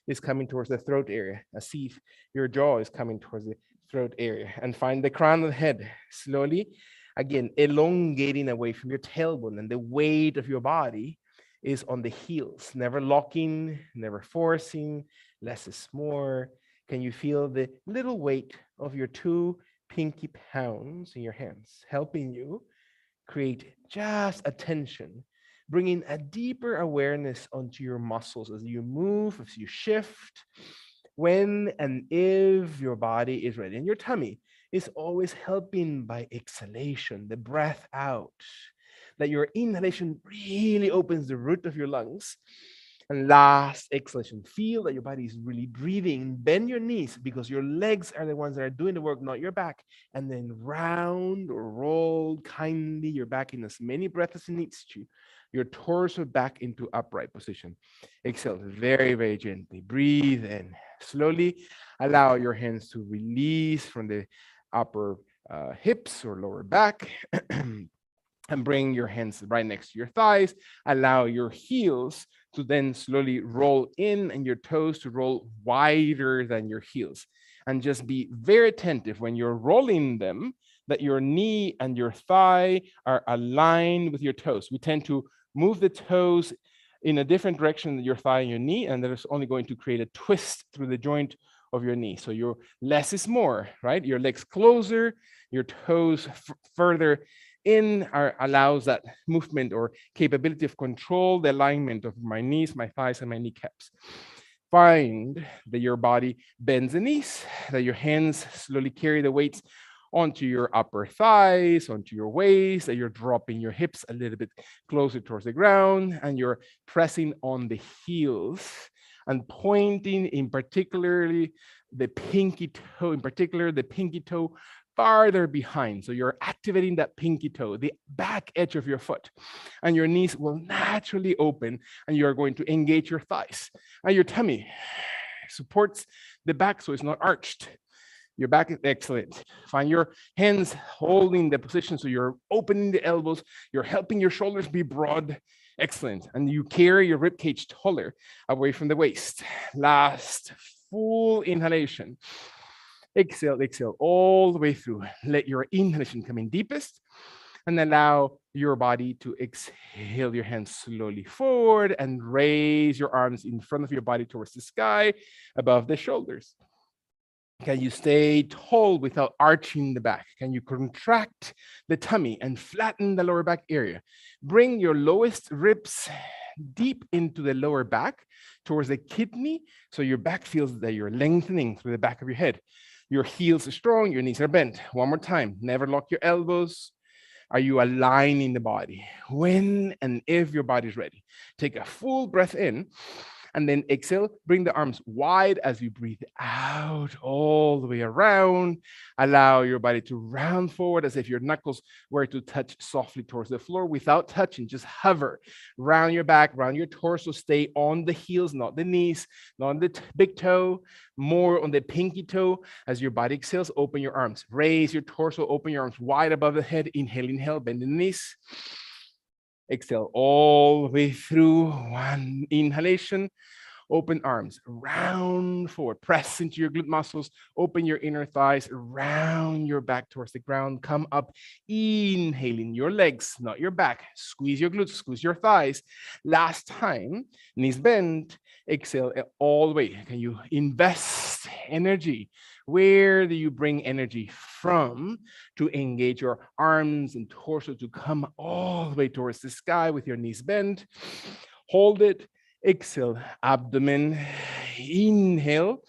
is coming towards the throat area, as if your jaw is coming towards the throat area. And find the crown of the head slowly, again, elongating away from your tailbone, and the weight of your body is on the heels, never locking, never forcing, less is more. Can you feel the little weight of your two pinky palms in your hands, helping you create just attention, bringing a deeper awareness onto your muscles as you move, as you shift, when and if your body is ready. And your tummy is always helping by exhalation, the breath out, that your inhalation really opens the root of your lungs. And last exhalation, feel that your body is really breathing. Bend your knees because your legs are the ones that are doing the work, not your back. And then round or roll kindly your back in as many breaths as it needs to. Your torso back into upright position. Exhale very, very gently. Breathe in. Slowly allow your hands to release from the upper hips or lower back. And bring your hands right next to your thighs. Allow your heels to then slowly roll in and your toes to roll wider than your heels. And just be very attentive when you're rolling them, that your knee and your thigh are aligned with your toes. We tend to move the toes in a different direction than your thigh and your knee, and that is only going to create a twist through the joint of your knee. So your less is more, right? Your legs closer, your toes further in allows that movement or capability of control the alignment of my knees, my thighs, and my kneecaps. Find that your body bends the knees, that your hands slowly carry the weights onto your upper thighs, onto your waist, that you're dropping your hips a little bit closer towards the ground, and you're pressing on the heels and pointing in particularly the pinky toe, in particular the pinky toe farther behind. So you're activating that pinky toe, the back edge of your foot, and your knees will naturally open, and you're going to engage your thighs. And your tummy supports the back so it's not arched. Your back is excellent. Find your hands holding the position so you're opening the elbows, you're helping your shoulders be broad. Excellent. And you carry your rib cage taller away from the waist. Last full inhalation. Exhale, exhale all the way through. Let your inhalation come in deepest and allow your body to exhale your hands slowly forward and raise your arms in front of your body towards the sky above the shoulders. Can you stay tall without arching the back? Can you contract the tummy and flatten the lower back area? Bring your lowest ribs deep into the lower back towards the kidney so your back feels that you're lengthening through the back of your head. Your heels are strong, your knees are bent. One more time, never lock your elbows. Are you aligning the body? When and if your body's ready. Take a full breath in and then exhale, bring the arms wide as you breathe out all the way around. Allow your body to round forward as if your knuckles were to touch softly towards the floor without touching, just hover. Round your back, round your torso, stay on the heels, not the knees, not on the big toe, more on the pinky toe. As your body exhales, open your arms. Raise your torso, open your arms wide above the head. Inhale, inhale, bend the knees. Exhale all the way through. One inhalation. Open arms, round forward, press into your glute muscles, open your inner thighs, round your back towards the ground, come up, inhaling your legs, not your back, squeeze your glutes, squeeze your thighs. Last time, knees bent, exhale all the way. Can you invest energy? Where do you bring energy from to engage your arms and torso to come all the way towards the sky with your knees bent? Hold it. Exhale, abdomen, inhale.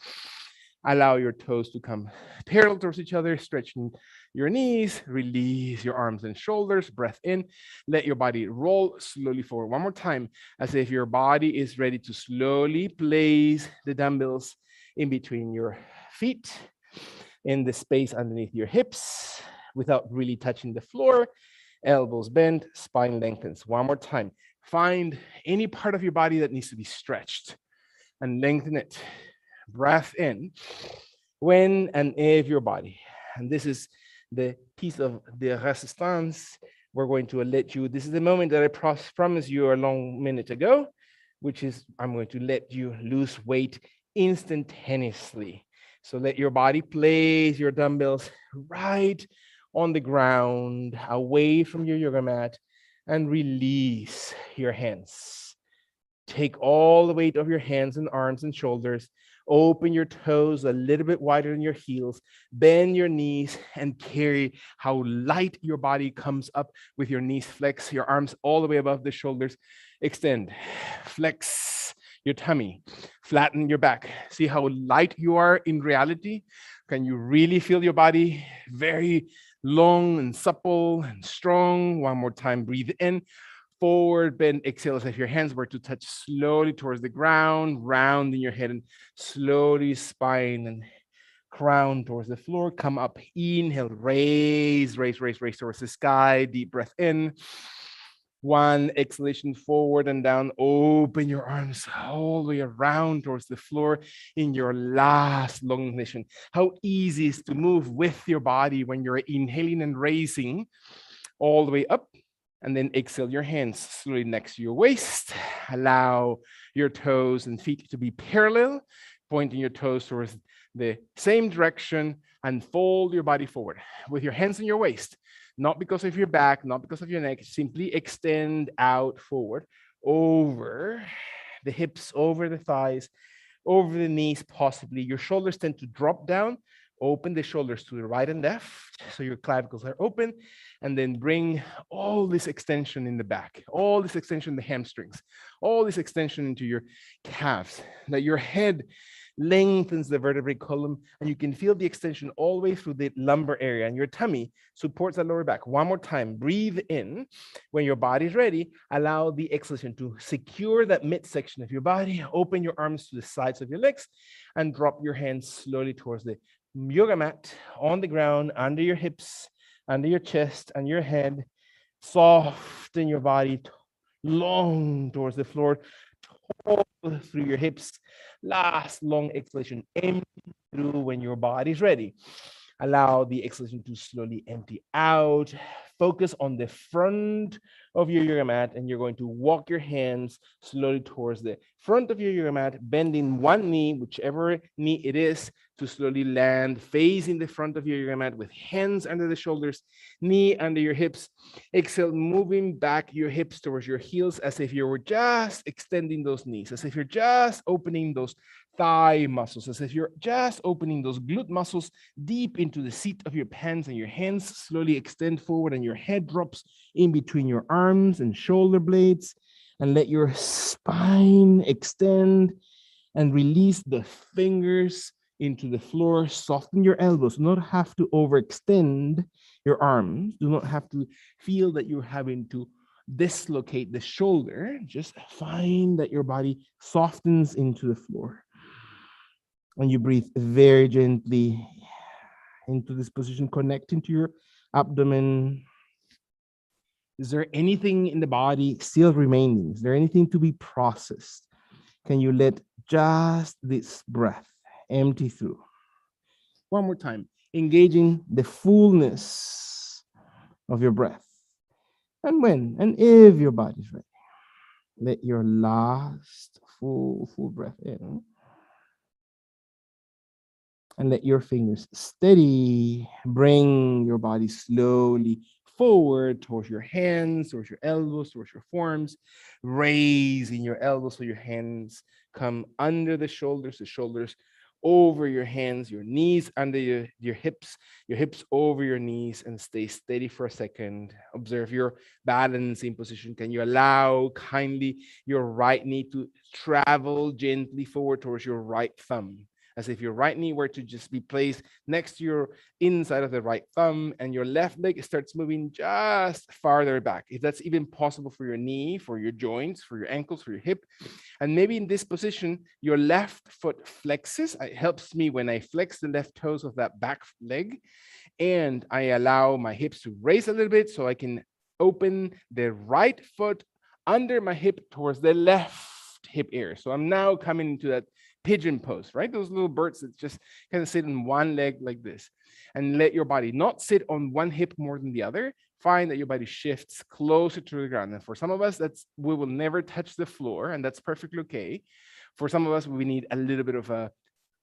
Allow your toes to come parallel towards each other, stretching your knees, release your arms and shoulders, breath in, let your body roll slowly forward. One more time, as if your body is ready to slowly place the dumbbells in between your feet, in the space underneath your hips, without really touching the floor. Elbows bent, spine lengthens. One more time. Find any part of your body that needs to be stretched and lengthen it. Breath in. When and if your body And this is the piece of the resistance. We're going to let you, this is the moment that I promised you a long minute ago, which is I'm going to let you lose weight instantaneously. So let your body place your dumbbells right on the ground, away from your yoga mat, and release your hands. Take all the weight of your hands and arms and shoulders. Open your toes a little bit wider than your heels. Bend your knees and carry how light your body comes up with your knees. Flex your arms all the way above the shoulders. Extend, flex your tummy, flatten your back. See how light you are in reality? Can you really feel your body very long and supple and strong? One more time, breathe in. Forward bend, exhale as if your hands were to touch slowly towards the ground, rounding your head and slowly spine and crown towards the floor. Come up, inhale, raise towards the sky. Deep breath in. One, exhalation, forward and down. Open your arms all the way around towards the floor in your last long inhalation. How easy is to move with your body when you're inhaling and raising all the way up. And then exhale your hands slowly next to your waist. Allow your toes and feet to be parallel, pointing your toes towards the same direction, and fold your body forward with your hands in your waist. Not because of your back, not because of your neck, simply extend out forward over the hips, over the thighs, over the knees, possibly. Your shoulders tend to drop down. Open the shoulders to the right and left, so your clavicles are open, and then bring all this extension in the back, all this extension in the hamstrings, all this extension into your calves, that your head lengthens the vertebrae column, and you can feel the extension all the way through the lumbar area, and your tummy supports the lower back. One more time, breathe in. When your body is ready, allow the exhalation to secure that midsection of your body. Open your arms to the sides of your legs, and drop your hands slowly towards the yoga mat on the ground, under your hips, under your chest, and your head. Soften your body long towards the floor, through your hips. Last long exhalation, empty through when your body's ready. Allow the exhalation to slowly empty out. Focus on the front of your yoga mat, and you're going to walk your hands slowly towards the front of your yoga mat, bending one knee, whichever knee it is, to slowly land facing the front of your yoga mat with hands under the shoulders, knee under your hips. Exhale, moving back your hips towards your heels as if you were just extending those knees, as if you're just opening those thigh muscles, as if you're just opening those glute muscles deep into the seat of your pants, and your hands slowly extend forward and your head drops in between your arms and shoulder blades, and let your spine extend and release the fingers into the floor. Soften your elbows. Do not have to overextend your arms. Do not have to feel that you're having to dislocate the shoulder. Just find that your body softens into the floor. And you breathe very gently into this position, connecting to your abdomen. Is there anything in the body still remaining? Is there anything to be processed? Can you let just this breath empty through? One more time, engaging the fullness of your breath. And when and if your body's ready, let your last full breath in. And let your fingers steady. Bring your body slowly forward towards your hands, towards your elbows, towards your forearms. Raising your elbows so your hands come under the shoulders over your hands, your knees under your hips over your knees, and stay steady for a second. Observe your balancing position. Can you allow kindly your right knee to travel gently forward towards your right thumb, as if your right knee were to just be placed next to your inside of the right thumb, and your left leg starts moving just farther back. If that's even possible for your knee, for your joints, for your ankles, for your hip. And maybe in this position, your left foot flexes. It helps me when I flex the left toes of that back leg, and I allow my hips to raise a little bit so I can open the right foot under my hip towards the left hip area. So I'm now coming into that pigeon pose, right? Those little birds that just kind of sit in one leg like this. and let your body not sit on one hip more than the other. Find that your body shifts closer to the ground. And for some of us, we will never touch the floor, and that's perfectly okay. For some of us, we need a little bit of a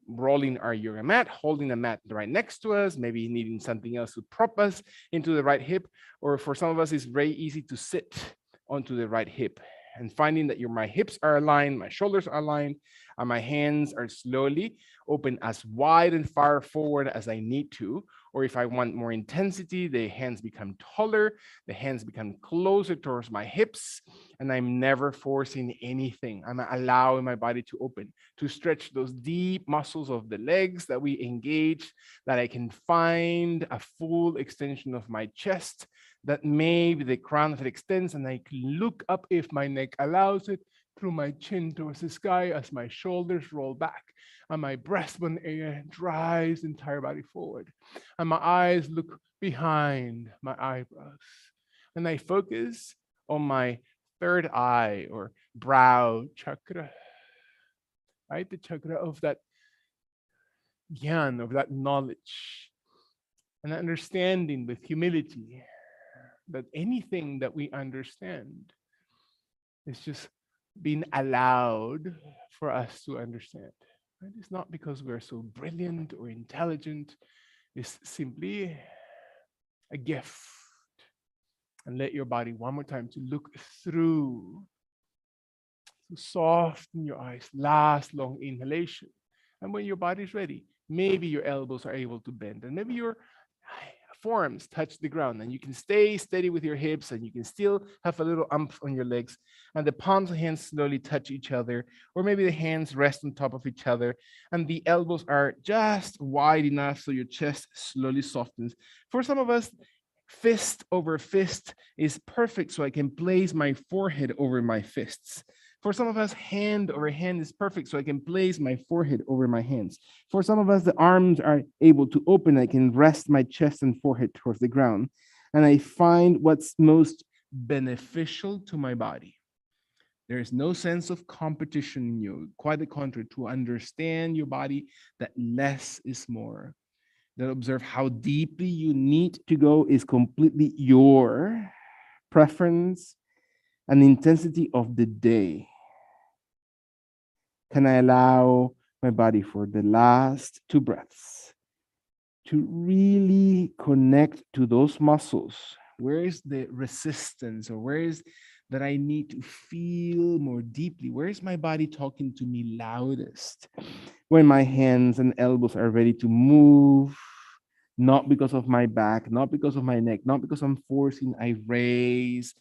rolling our yoga mat, holding the mat right next to us, maybe needing something else to prop us into the right hip. Or for some of us, it's very easy to sit onto the right hip, and finding that my hips are aligned, my shoulders are aligned, and my hands are slowly open as wide and far forward as I need to. Or if I want more intensity, the hands become taller, the hands become closer towards my hips, and I'm never forcing anything. I'm allowing my body to open, to stretch those deep muscles of the legs that we engage, that I can find a full extension of my chest, that maybe the crown of it extends, and I can look up if my neck allows it through my chin towards the sky as my shoulders roll back and my breastbone area drives the entire body forward. And my eyes look behind my eyebrows. And I focus on my third eye or brow chakra, right? The chakra of that gyan, of that knowledge, and understanding with humility that anything that we understand is just being allowed for us to understand. Right? It's not because we're so brilliant or intelligent, it's simply a gift. And let your body one more time to look through, to soften your eyes, last long inhalation. And when your body's ready, maybe your elbows are able to bend, and maybe your forearms touch the ground, and you can stay steady with your hips, and you can still have a little umph on your legs, and the palms of hands slowly touch each other, or maybe the hands rest on top of each other, and the elbows are just wide enough so your chest slowly softens. For some of us, fist over fist is perfect, so I can place my forehead over my fists. For some of us, hand over hand is perfect, so I can place my forehead over my hands. For some of us, the arms are able to open. I can rest my chest and forehead towards the ground. And I find what's most beneficial to my body. There is no sense of competition in you. Quite the contrary, to understand your body, that less is more. That observe how deeply you need to go is completely your preference and intensity of the day. Can I allow my body for the last 2 breaths to really connect to those muscles? Where is the resistance, or where is that I need to feel more deeply? Where is my body talking to me loudest? When my hands and elbows are ready to move, not because of my back, not because of my neck, not because I'm forcing, I raise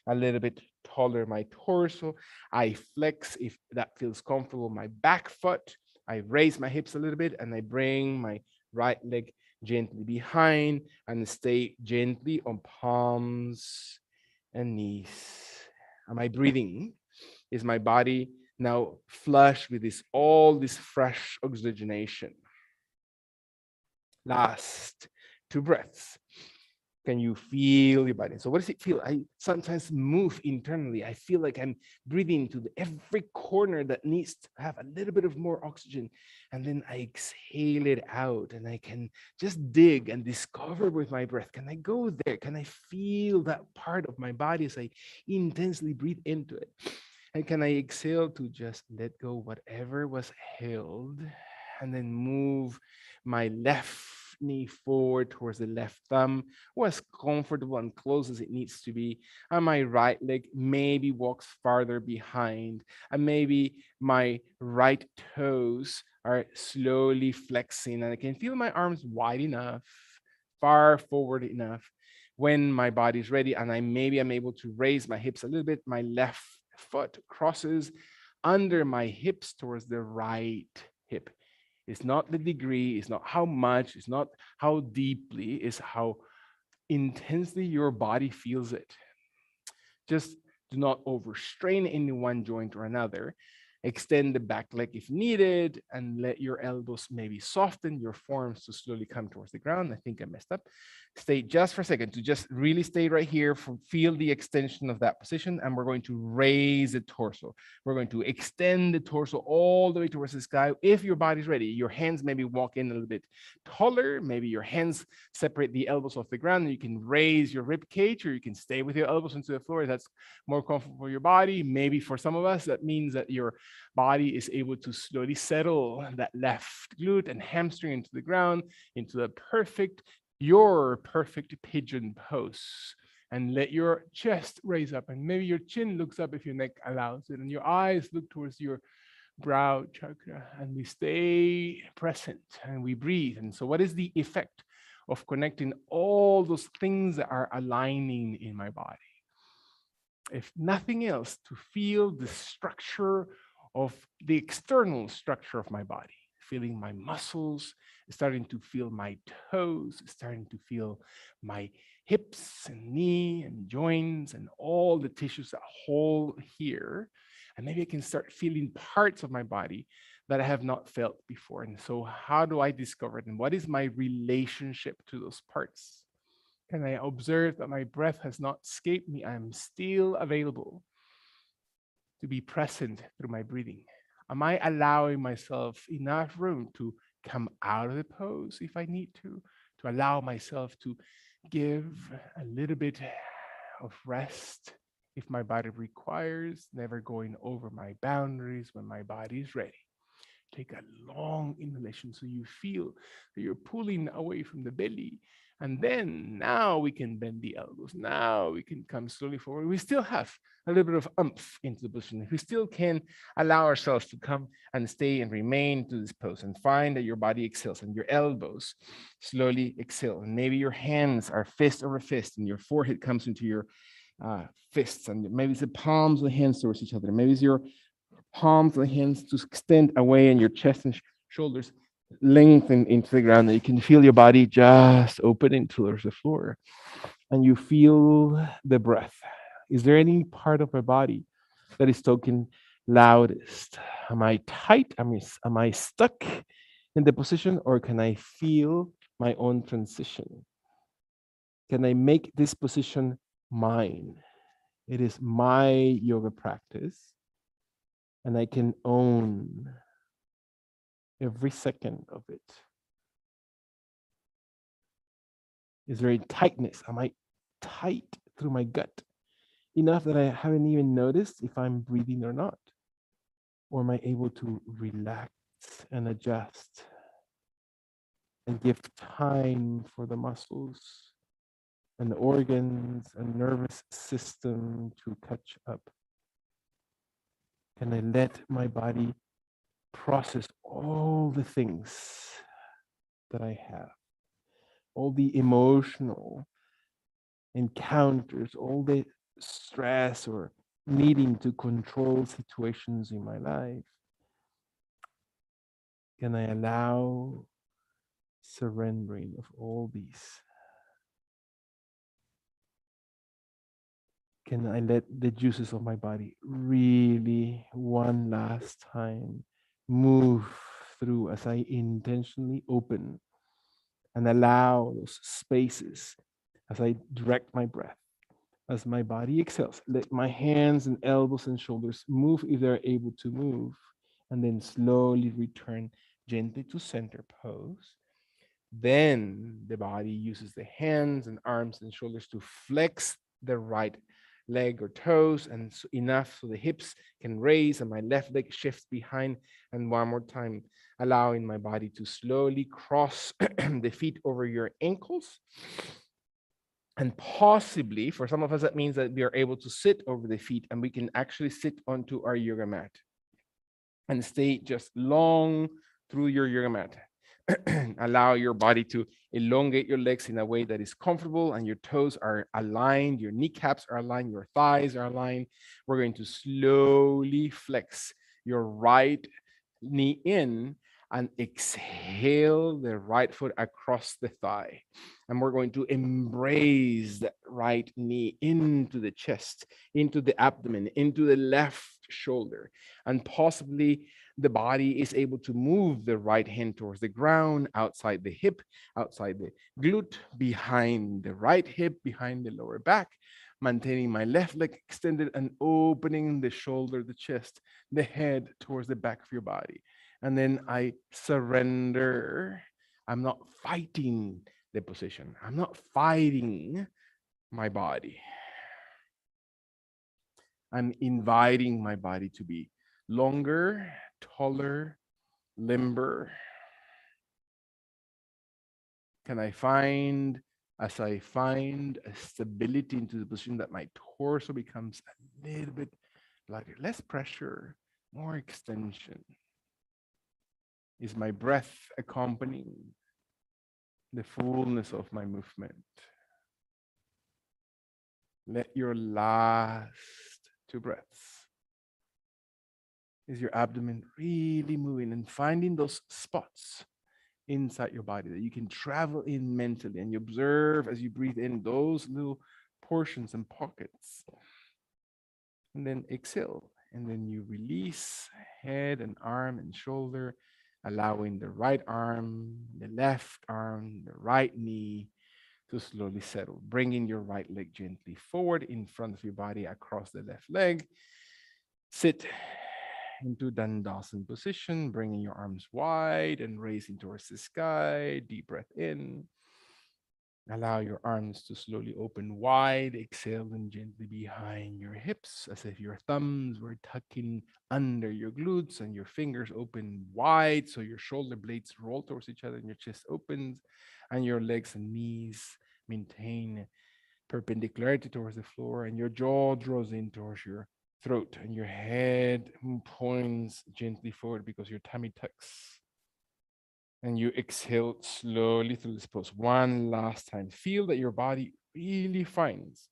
a little bit taller my torso. I flex if that feels comfortable, my back foot. I raise my hips a little bit, and I bring my right leg gently behind and stay gently on palms and knees. Am I breathing? Is my body now flush with all this fresh oxygenation? Last 2 breaths. Can you feel your body? So what does it feel? I sometimes move internally. I feel like I'm breathing to every corner that needs to have a little bit of more oxygen. And then I exhale it out, and I can just dig and discover with my breath. Can I go there? Can I feel that part of my body as I intensely breathe into it? And can I exhale to just let go whatever was held, and then move my left knee forward towards the left thumb, as comfortable and close as it needs to be. And my right leg maybe walks farther behind, and maybe my right toes are slowly flexing, and I can feel my arms wide enough, far forward enough. When my body's ready, and I'm able to raise my hips a little bit, my left foot crosses under my hips towards the right hip. It's not the degree, it's not how much, it's not how deeply, it's how intensely your body feels it. Just do not overstrain any one joint or another. Extend the back leg if needed, and let your elbows maybe soften, your forearms to slowly come towards the ground. I think I messed up. stay just for a second, to just really stay right here, feel the extension of that position. And we're going to raise the torso. We're going to extend the torso all the way towards the sky. If your body's ready, your hands maybe walk in a little bit taller. Maybe your hands separate the elbows off the ground. And you can raise your rib cage, or you can stay with your elbows into the floor. That's more comfortable for your body. Maybe for some of us, that means that your body is able to slowly settle that left glute and hamstring into the ground, into the your perfect pigeon pose. And let your chest raise up, and maybe your chin looks up if your neck allows it, and your eyes look towards your brow chakra, and we stay present and we breathe. And so what is the effect of connecting all those things that are aligning in my body? If nothing else, to feel the structure of the external structure of my body, feeling my muscles, starting to feel my toes, starting to feel my hips and knee and joints and all the tissues that hold here. And maybe I can start feeling parts of my body that I have not felt before. And so how do I discover it? And what is my relationship to those parts? Can I observe that my breath has not escaped me? I am still available to be present through my breathing. Am I allowing myself enough room to come out of the pose if I need to allow myself to give a little bit of rest if my body requires, never going over my boundaries when my body is ready? Take a long inhalation so you feel that you're pulling away from the belly. And then now we can bend the elbows. Now we can come slowly forward. We still have a little bit of oomph into the position. We still can allow ourselves to come and stay and remain to this pose, and find that your body exhales and your elbows slowly exhale. And maybe your hands are fist over fist and your forehead comes into your fists, and maybe it's the palms of the hands towards each other. Maybe it's your palms of the hands to extend away, and your chest and shoulders lengthen into the ground. And you can feel your body just opening towards the floor, and you feel the breath. Is there any part of my body that is talking loudest? Am I tight? Am I stuck in the position, or can I feel my own transition? Can I make this position mine? It is my yoga practice, and I can own every second of it. Is there a tightness? Am I tight through my gut enough that I haven't even noticed if I'm breathing or not? Or am I able to relax and adjust and give time for the muscles and the organs and nervous system to catch up? Can I let my body process all the things that I have, all the emotional encounters, all the stress or needing to control situations in my life? Can I allow surrendering of all these? Can I let the juices of my body really one last time move through as I intentionally open and allow those spaces as I direct my breath? As my body exhales, let my hands and elbows and shoulders move if they're able to move, and then slowly return gently to center pose. Then the body uses the hands and arms and shoulders to flex the right leg or toes, and enough so the hips can raise and my left leg shifts behind. And one more time, allowing my body to slowly cross the feet over your ankles. And possibly for some of us, that means that we are able to sit over the feet, and we can actually sit onto our yoga mat and stay just long through your yoga mat. Allow your body to elongate your legs in a way that is comfortable, and your toes are aligned, your kneecaps are aligned, your thighs are aligned. We're going to slowly flex your right knee in and exhale the right foot across the thigh. And we're going to embrace that right knee into the chest, into the abdomen, into the left shoulder. And possibly the body is able to move the right hand towards the ground, outside the hip, outside the glute, behind the right hip, behind the lower back, maintaining my left leg extended and opening the shoulder, the chest, the head towards the back of your body. And then I surrender. I'm not fighting the position. I'm not fighting my body. I'm inviting my body to be longer, taller, limber. Can I find, as I find a stability into the position, that my torso becomes a little bit lighter, less pressure, more extension? Is my breath accompanying the fullness of my movement? Let your last two breaths. Is your abdomen really moving and finding those spots inside your body that you can travel in mentally, and you observe as you breathe in those little portions and pockets, and then exhale, and then you release head and arm and shoulder, allowing the right arm, the left arm, the right knee to slowly settle, bringing your right leg gently forward in front of your body across the left leg. Sit into Dandasana position, bringing your arms wide and raising towards the sky. Deep breath in. Allow your arms to slowly open wide. Exhale and gently behind your hips, as if your thumbs were tucking under your glutes and your fingers open wide, so your shoulder blades roll towards each other and your chest opens, and your legs and knees maintain perpendicularity towards the floor, and your jaw draws in towards your throat, and your head points gently forward because your tummy tucks. And you exhale slowly through this pose. One last time. Feel that your body really finds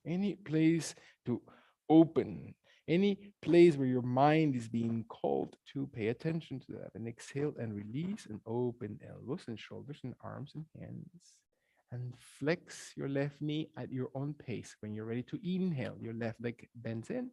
any place to open, any place where your mind is being called to. Pay attention to that. And exhale and release and open elbows and shoulders and arms and hands. And flex your left knee at your own pace. When you're ready to inhale, your left leg bends in.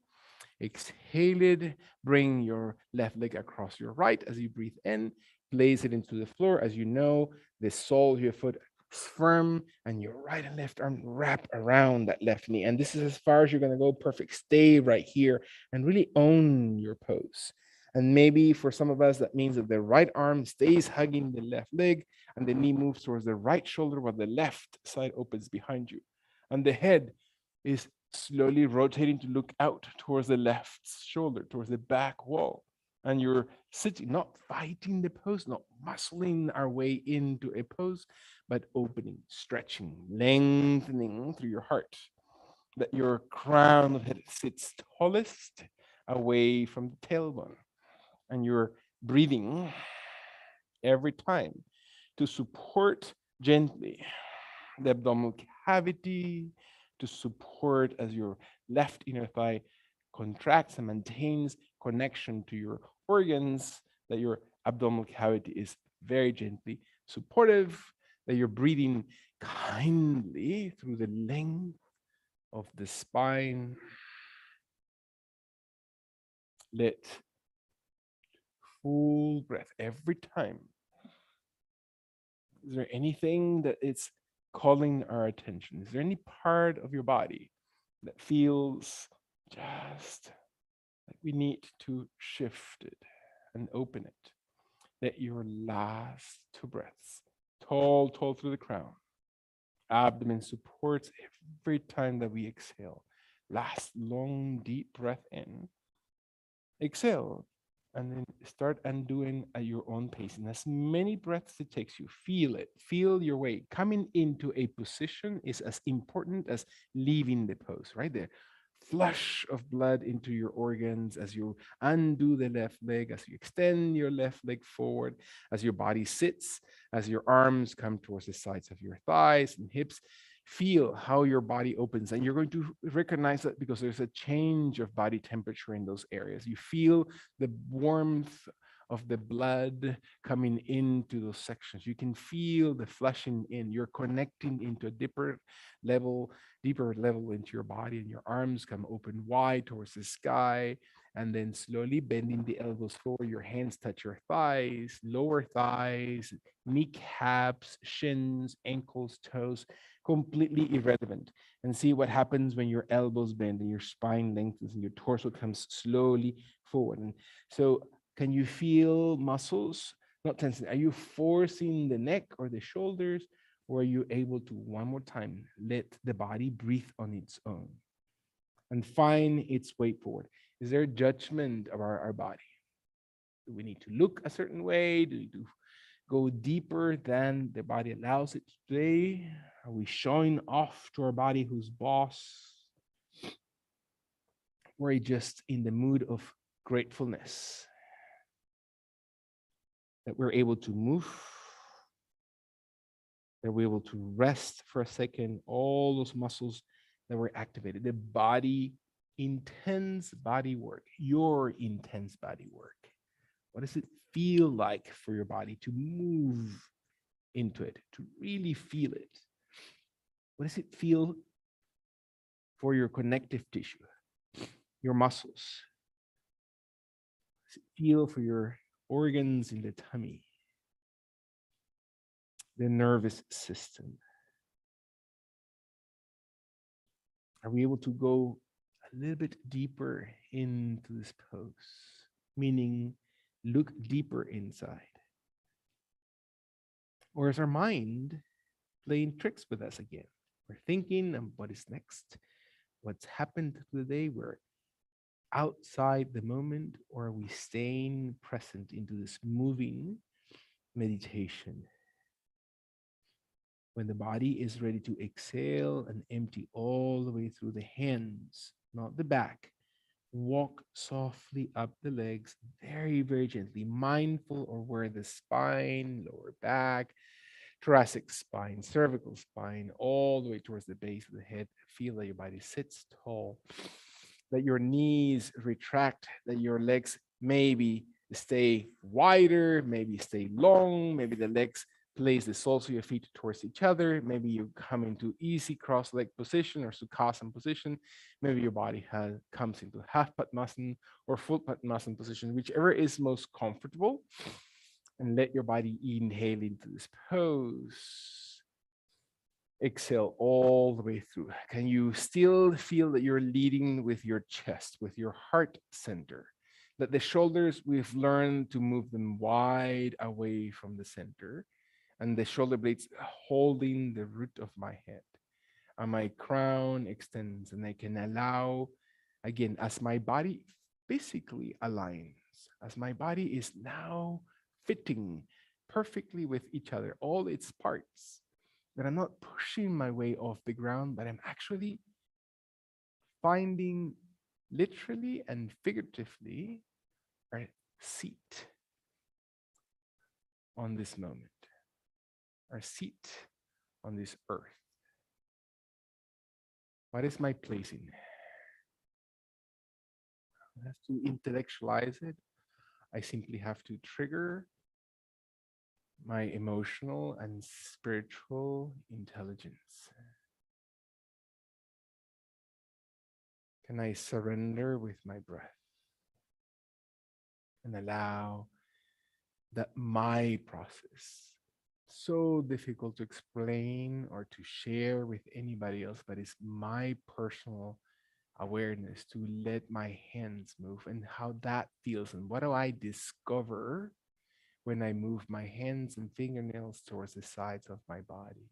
Exhale it, bring your left leg across your right as you breathe in, place it into the floor. As you know, the sole of your foot is firm, and your right and left arm wrap around that left knee. And this is as far as you're going to go. Perfect. Stay right here and really own your pose. And maybe for some of us, that means that the right arm stays hugging the left leg, and the knee moves towards the right shoulder while the left side opens behind you. And the head is slowly rotating to look out towards the left shoulder, towards the back wall. And you're sitting, not fighting the pose, not muscling our way into a pose, but opening, stretching, lengthening through your heart. That your crown of head sits tallest away from the tailbone. And you're breathing every time to support gently the abdominal cavity, to support as your left inner thigh contracts and maintains connection to your organs, that your abdominal cavity is very gently supportive, that you're breathing kindly through the length of the spine. Let full breath every time. Is there anything that it's calling our attention? Is there any part of your body that feels just like we need to shift it and open it? Let your last two breaths, tall through the crown. Abdomen supports every time that we exhale. Last long, deep breath in. Exhale, and then start undoing at your own pace. And as many breaths it takes you, feel it, feel your way. Coming into a position is as important as leaving the pose, right there. Flush of blood into your organs as you undo the left leg, as you extend your left leg forward, as your body sits, as your arms come towards the sides of your thighs and hips. Feel how your body opens, and you're going to recognize that because there's a change of body temperature in those areas. You feel the warmth of the blood coming into those sections. You can feel the flushing in. You're connecting into a deeper level into your body, and your arms come open wide towards the sky. And then slowly bending the elbows forward, your hands touch your thighs, lower thighs, kneecaps, shins, ankles, toes, completely irrelevant. And see what happens when your elbows bend and your spine lengthens and your torso comes slowly forward. And so, can you feel muscles not tensing? Are you forcing the neck or the shoulders, or are you able to, one more time, let the body breathe on its own and find its way forward? Is there a judgment of our body? Do we need to look a certain way? Do we go deeper than the body allows it today? Are we showing off to our body who's boss? Or are we just in the mood of gratefulness that we're able to move, that we're able to rest for a second, all those muscles that were activated, the body, intense body work, your intense body work. What does it feel like for your body to move into it, to really feel it? What does it feel for your connective tissue, your muscles? What does it feel for your organs in the tummy, the nervous system? Are we able to go a little bit deeper into this pose? Meaning, look deeper inside. Or is our mind playing tricks with us again? We're thinking of what is next, what's happened today. We're outside the moment, or are we staying present into this moving meditation? When the body is ready to exhale and empty all the way through the hands, not the back, walk softly up the legs, very, very gently, mindful of where the spine, lower back, thoracic spine, cervical spine, all the way towards the base of the head. Feel that your body sits tall, that your knees retract, that your legs maybe stay wider, maybe stay long, maybe the legs place the soles of your feet towards each other. Maybe you come into easy cross leg position or Sukhasana position. Maybe your body comes into half Padmasana or full Padmasana position, whichever is most comfortable. And let your body inhale into this pose. Exhale all the way through. Can you still feel that you're leading with your chest, with your heart center? That the shoulders, we've learned to move them wide away from the center, and the shoulder blades holding the root of my head. And my crown extends, and I can allow, again, as my body physically aligns, as my body is now fitting perfectly with each other, all its parts, that I'm not pushing my way off the ground, but I'm actually finding, literally and figuratively, a seat on this moment, our seat on this earth. What is my placing? I have to intellectualize it. I simply have to trigger my emotional and spiritual intelligence. Can I surrender with my breath and allow that my process, so difficult to explain or to share with anybody else, but it's my personal awareness to let my hands move and how that feels and what do I discover when I move my hands and fingernails towards the sides of my body?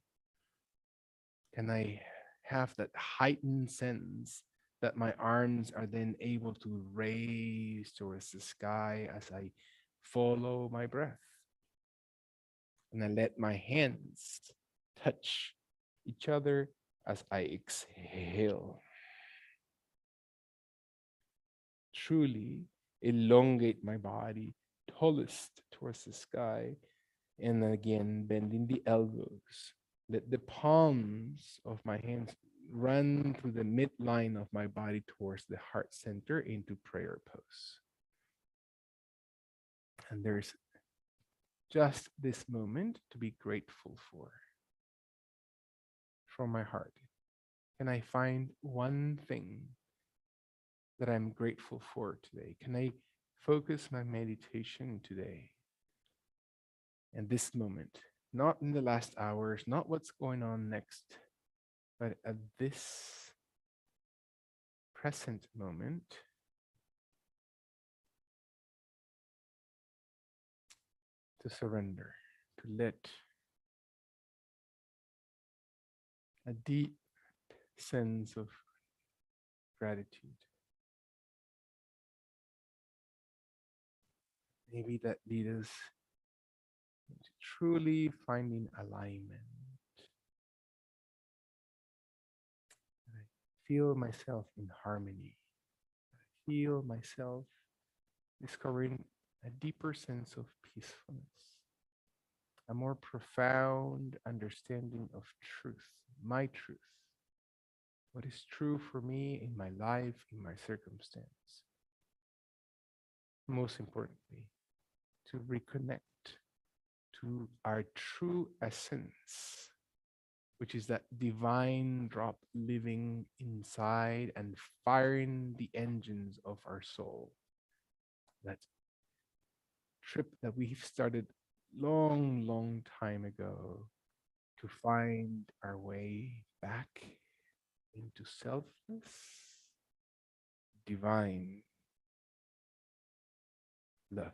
Can I have that heightened sense that my arms are then able to raise towards the sky as I follow my breath? And I let my hands touch each other as I exhale. Truly elongate my body, tallest towards the sky, and again bending the elbows. Let the palms of my hands run through the midline of my body towards the heart center into prayer pose. And there's just this moment to be grateful for from my heart. Can I find one thing that I'm grateful for today? Can I focus my meditation today in this moment? Not in the last hours, not what's going on next, but at this present moment, to surrender, to let a deep sense of gratitude. Maybe that leads us into truly finding alignment. I feel myself in harmony. I feel myself discovering a deeper sense of peacefulness, a more profound understanding of truth, my truth, what is true for me in my life, in my circumstance. Most importantly, to reconnect to our true essence, which is that divine drop living inside and firing the engines of our soul. That trip that we've started long time ago to find our way back into selfless, divine love.